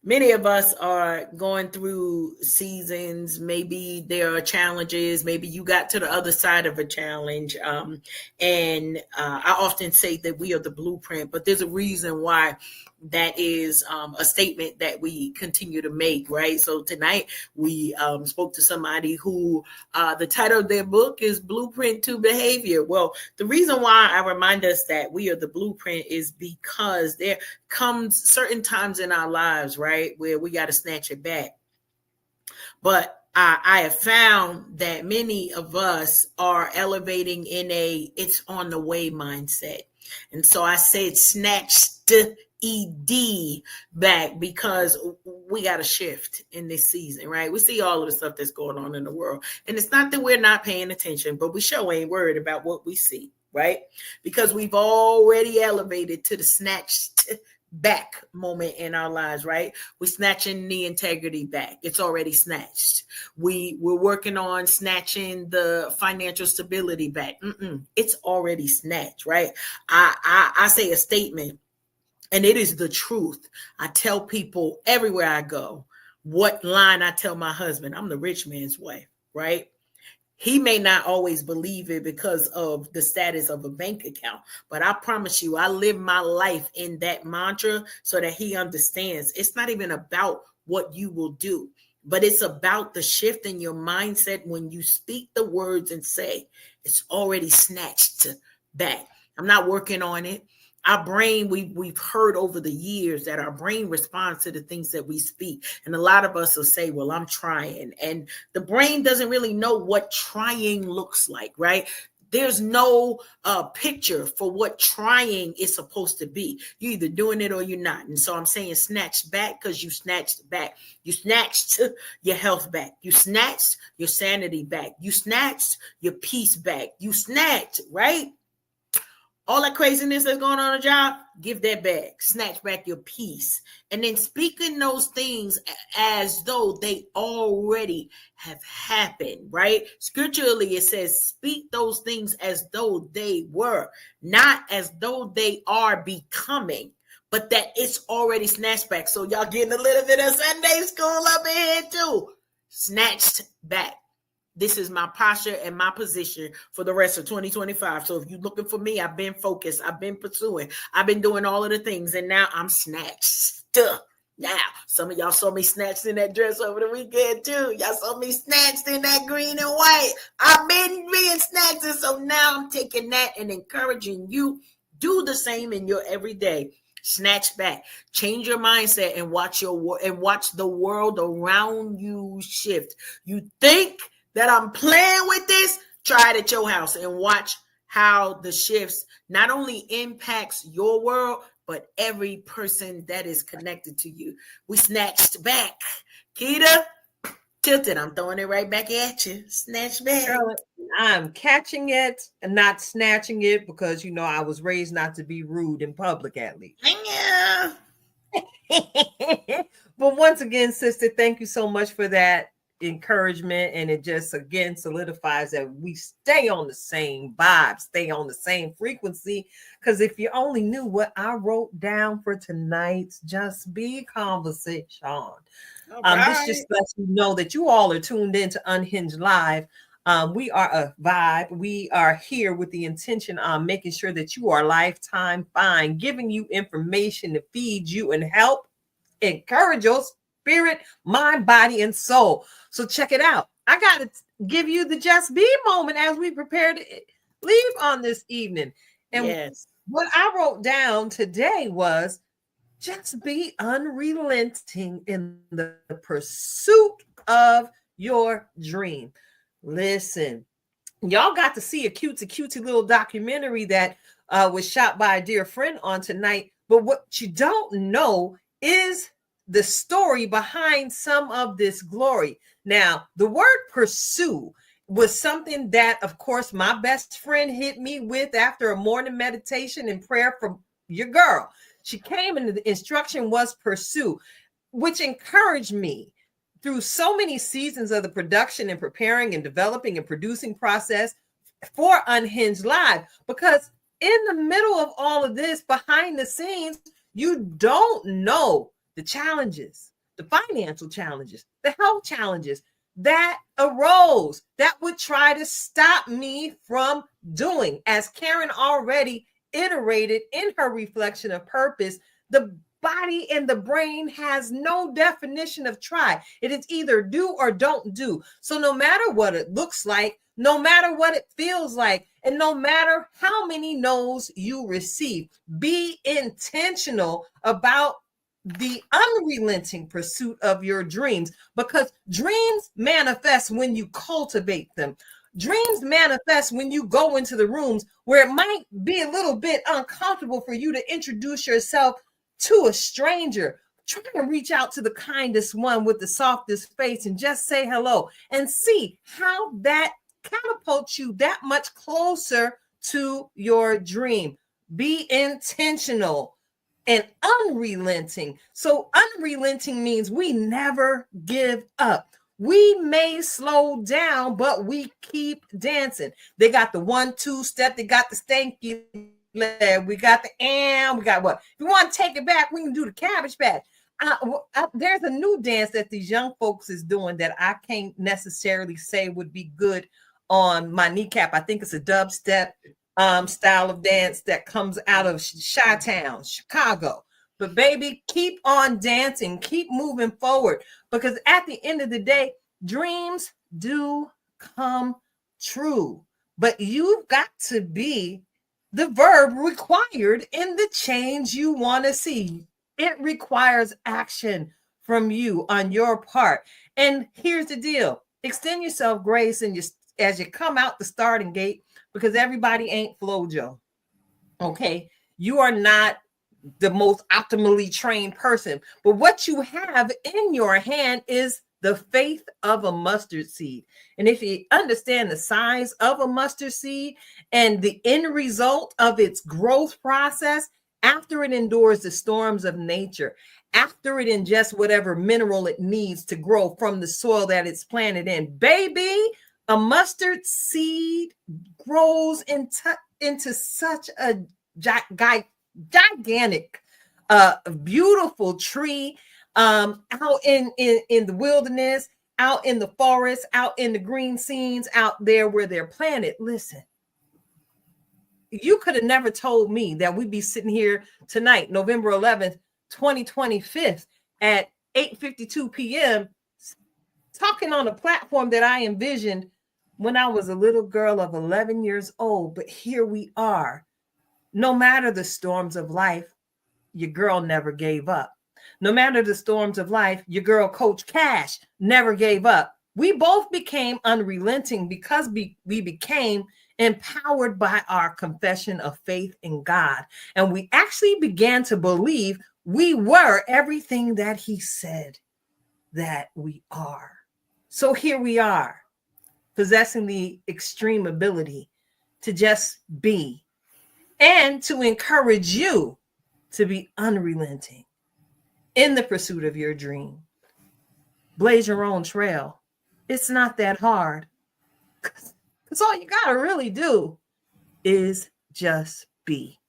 Speaker 3: Many of us are going through seasons. Maybe there are challenges. Maybe you got to the other side of a challenge. And I often say that we are the blueprint, but there's a reason why that is a statement that we continue to make, right? So tonight we spoke to somebody who the title of their book is Blueprint to Behavior. Well, the reason why I remind us that we are the blueprint is because there comes certain times in our lives, right, where we got to snatch it back. But I have found that many of us are elevating in a it's on the way mindset. And so I said snatched ED back because we got to shift in this season, right? We see all of the stuff that's going on in the world. And it's not that we're not paying attention, but we sure ain't worried about what we see, right? Because we've already elevated to the snatched back moment in our lives, right? We're snatching the integrity back. It's already snatched. We're working on snatching the financial stability back. It's already snatched, right? I say a statement, and it is the truth. I tell people everywhere I go, what line I tell my husband, I'm the rich man's wife, right? He may not always believe it because of the status of a bank account, but I promise you, I live my life in that mantra so that he understands it's not even about what you will do, but it's about the shift in your mindset when you speak the words and say, it's already snatched back. I'm not working on it. Our brain, we've heard over the years that our brain responds to the things that we speak. And a lot of us will say, well, I'm trying. And the brain doesn't really know what trying looks like, right? There's no picture for what trying is supposed to be. You're either doing it or you're not. And so I'm saying snatched back because you snatched back. You snatched your health back. You snatched your sanity back. You snatched your peace back. You snatched, right? All that craziness that's going on a job, give that back. Snatch back your peace. And then speaking those things as though they already have happened, right? Scripturally, it says, speak those things as though they were, not as though they are becoming, but that it's already snatched back. So y'all getting a little bit of Sunday school up in here too. Snatched back. This is my posture and my position for the rest of 2025. So if you're looking for me, I've been focused. I've been pursuing. I've been doing all of the things. And now I'm snatched. Now, some of y'all saw me snatched in that dress over the weekend too. Y'all saw me snatched in that green and white. I've been being snatched. And so now I'm taking that and encouraging you. Do the same in your everyday. Snatch back. Change your mindset and watch the world around you shift. You think that I'm playing with this, try it at your house and watch how the shifts not only impacts your world, but every person that is connected to you. We snatched back. Keita, tilted. I'm throwing it right back at you. Snatch back.
Speaker 4: I'm catching it and not snatching it because, you know, I was raised not to be rude in public, at least.
Speaker 3: Yeah.
Speaker 4: But once again, sister, thank you so much for that. encouragement, and it just again solidifies that we stay on the same vibe, stay on the same frequency. Because if you only knew what I wrote down for tonight's Just Be conversation, this just lets you know that you all are tuned in to Unhinged Live. We are a vibe. We are here with the intention on making sure that you are lifetime fine, giving you information to feed you and help encourage your spirit, mind, body, and soul. So check it out. I got to give you the Just Be moment as we prepare to leave on this evening. And what I wrote down today was just be unrelenting in the pursuit of your dream. Listen, y'all got to see a cutesy little documentary that was shot by a dear friend on tonight. But what you don't know is the story behind some of this glory. Now, the word pursue was something that, of course, my best friend hit me with after a morning meditation and prayer from your girl. She came and the instruction was pursue, which encouraged me through so many seasons of the production and preparing and developing and producing process for Unhinged Live. Because in the middle of all of this, behind the scenes, you don't know the challenges, the financial challenges, the health challenges that arose that would try to stop me from doing. As Karen already iterated in her reflection of purpose, the body and the brain has no definition of try. It is either do or don't do. So no matter what it looks like, no matter what it feels like, and no matter how many no's you receive, be intentional about the unrelenting pursuit of your dreams, because dreams manifest when you cultivate them. Dreams manifest when you go into the rooms where it might be a little bit uncomfortable for you to introduce yourself to a stranger. Try to reach out to the kindest one with the softest face and just say hello and see how that catapults you that much closer to your dream. Be intentional and unrelenting. So unrelenting means we never give up. We may slow down, but we keep dancing. They got the 1-2 step. They got the stanky leg. We got the we got what? If you want to take it back, we can do the cabbage patch. There's a new dance that these young folks is doing that I can't necessarily say would be good on my kneecap. I think it's a dubstep style of dance that comes out of Chi-Town, Chicago. But baby, keep on dancing, keep moving forward, because at the end of the day, dreams do come true. But you've got to be the verb required in the change you want to see. It requires action from you on your part. And here's the deal. Extend yourself grace and as you come out the starting gate, because everybody ain't FloJo. Okay? You are not the most optimally trained person, but what you have in your hand is the faith of a mustard seed. And if you understand the size of a mustard seed and the end result of its growth process, after it endures the storms of nature, after it ingests whatever mineral it needs to grow from the soil that it's planted in, baby, a mustard seed grows into such a gigantic, beautiful tree out in the wilderness, out in the forest, out in the green scenes, out there where they're planted. Listen, you could have never told me that we'd be sitting here tonight, November 11th, 2025 at 8:52 p.m. talking on a platform that I envisioned when I was a little girl of 11 years old. But here we are. No matter the storms of life, your girl never gave up. No matter the storms of life, your girl, Coach Cash, never gave up. We both became unrelenting because we became empowered by our confession of faith in God. And we actually began to believe we were everything that he said that we are. So here we are, possessing the extreme ability to just be, and to encourage you to be unrelenting in the pursuit of your dream. Blaze your own trail. It's not that hard. Because all you got to really do is just be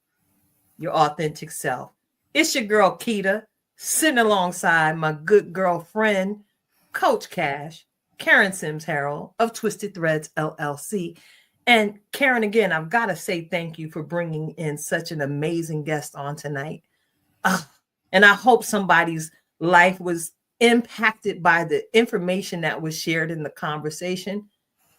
Speaker 4: your authentic self. It's your girl, Keita, sitting alongside my good girlfriend, Coach Cash, Karen Sims Harrell of Twisted Threads, LLC. And Karen, again, I've got to say thank you for bringing in such an amazing guest on tonight. And I hope somebody's life was impacted by the information that was shared in the conversation.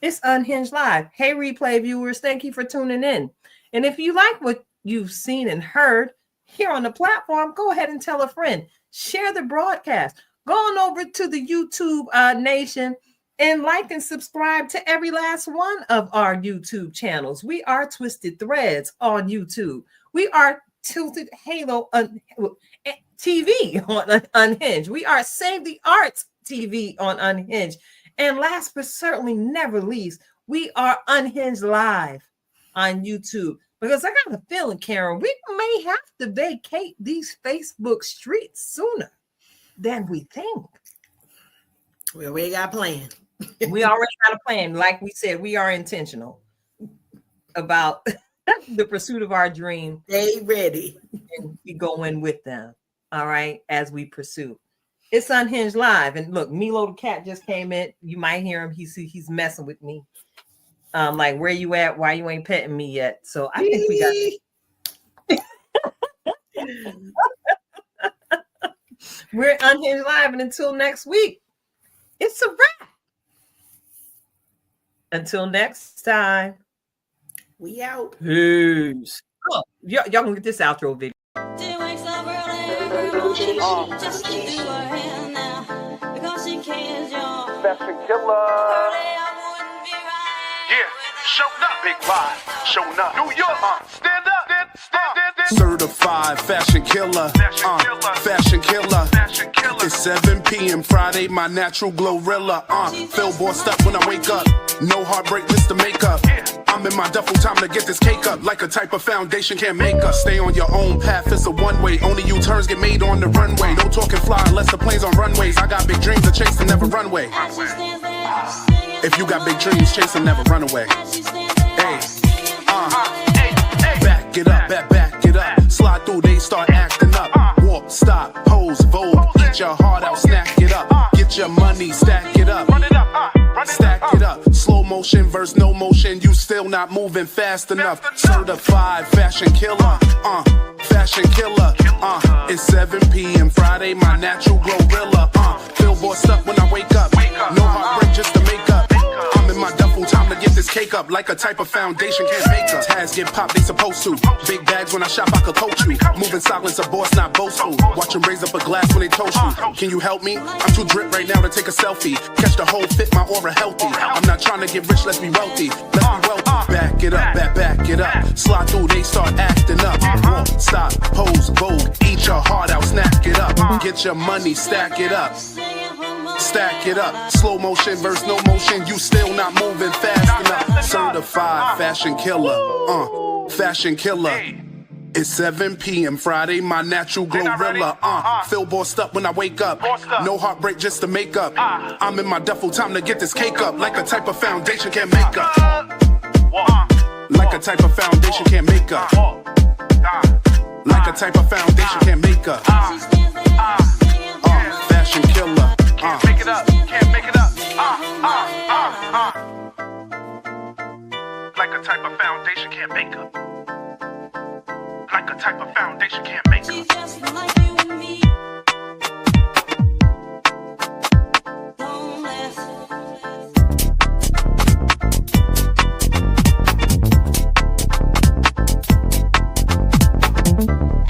Speaker 4: It's Unhinged Live. Hey, replay viewers, thank you for tuning in. And if you like what you've seen and heard here on the platform, go ahead and tell a friend. Share the broadcast. Go on over to the YouTube Nation and like and subscribe to every last one of our YouTube channels. We are Twisted Threads on YouTube. We are Tilted Halo TV on Unhinged. We are Save the Arts TV on Unhinged. And last but certainly never least, we are Unhinged Live on YouTube. Because I got a feeling, Karen, we may have to vacate these Facebook streets sooner than we think.
Speaker 3: Well, we got a plan.
Speaker 4: We already got a plan. Like we said, we are intentional about the pursuit of our dream.
Speaker 3: Stay ready.
Speaker 4: And we go in with them, all right, as we pursue. It's Unhinged Live. And look, Milo the cat just came in. You might hear him. He's messing with me. Like, where you at? Why you ain't petting me yet? So I think we got we're Unhinged Live, and until next week, it's a wrap. Until next time,
Speaker 3: we out.
Speaker 4: Peace. Oh, y'all gonna get this outro video.
Speaker 12: Fashion killer. Yeah, showing up, big vibe, showing up. New York, stand up, stand. Certified fashion killer, fashion killer. It's 7 p.m. Friday, my natural glorilla. Feel bossed up when I wake up. No heartbreak, just the makeup. I'm in my duffel, time to get this cake up. Like a type of foundation can't make us. Stay on your own path, it's a one-way. Only U-turns get made on the runway. No talking fly unless the plane's on runways. I got big dreams to chase and never run away. If you got big dreams, chase them, never run away. Hey, back it up, back it up. Slide through, they start acting up. Walk, stop, pose, vogue. Eat your heart out, snack it up. Get your money, stack it up. Stack it up. Slow motion versus no motion. You still not moving fast enough. Certified fashion killer. Fashion killer. It's 7 p.m. Friday, my natural glorilla. Feel bossed up when I wake up. No heartbreak, just to make up. I'm in my duffel, time to get this cake up. Like a type of foundation can't make us. Tags get popped, they supposed to. Big bags when I shop, I could coach you. Moving silence, a boss, not boastful. Watch them raise up a glass when they toast you. Can you help me? I'm too drip right now to take a selfie. Catch the whole fit, my aura healthy. I'm not trying to get rich, let's be wealthy. Let's be wealthy. Back it up, back it up. Slide through, they start acting up. Walk, stop, pose, vogue. Eat your heart out, snack it up. Get your money, stack it up. Stack it up. Slow motion versus no motion. You still not moving fast enough. Certified fashion killer. Fashion killer. It's 7 p.m. Friday, my natural glorilla. Feel bossed up when I wake up. No heartbreak, just to make up. I'm in my duffel, time to get this cake up. Like a type of foundation can't make up. Like a type of foundation can't make up. Like a type of foundation can't make up. Fashion killer. Can't make it up. Can't make it up. Like a type of foundation can't make up. Like a type of foundation can't make up.
Speaker 13: Don't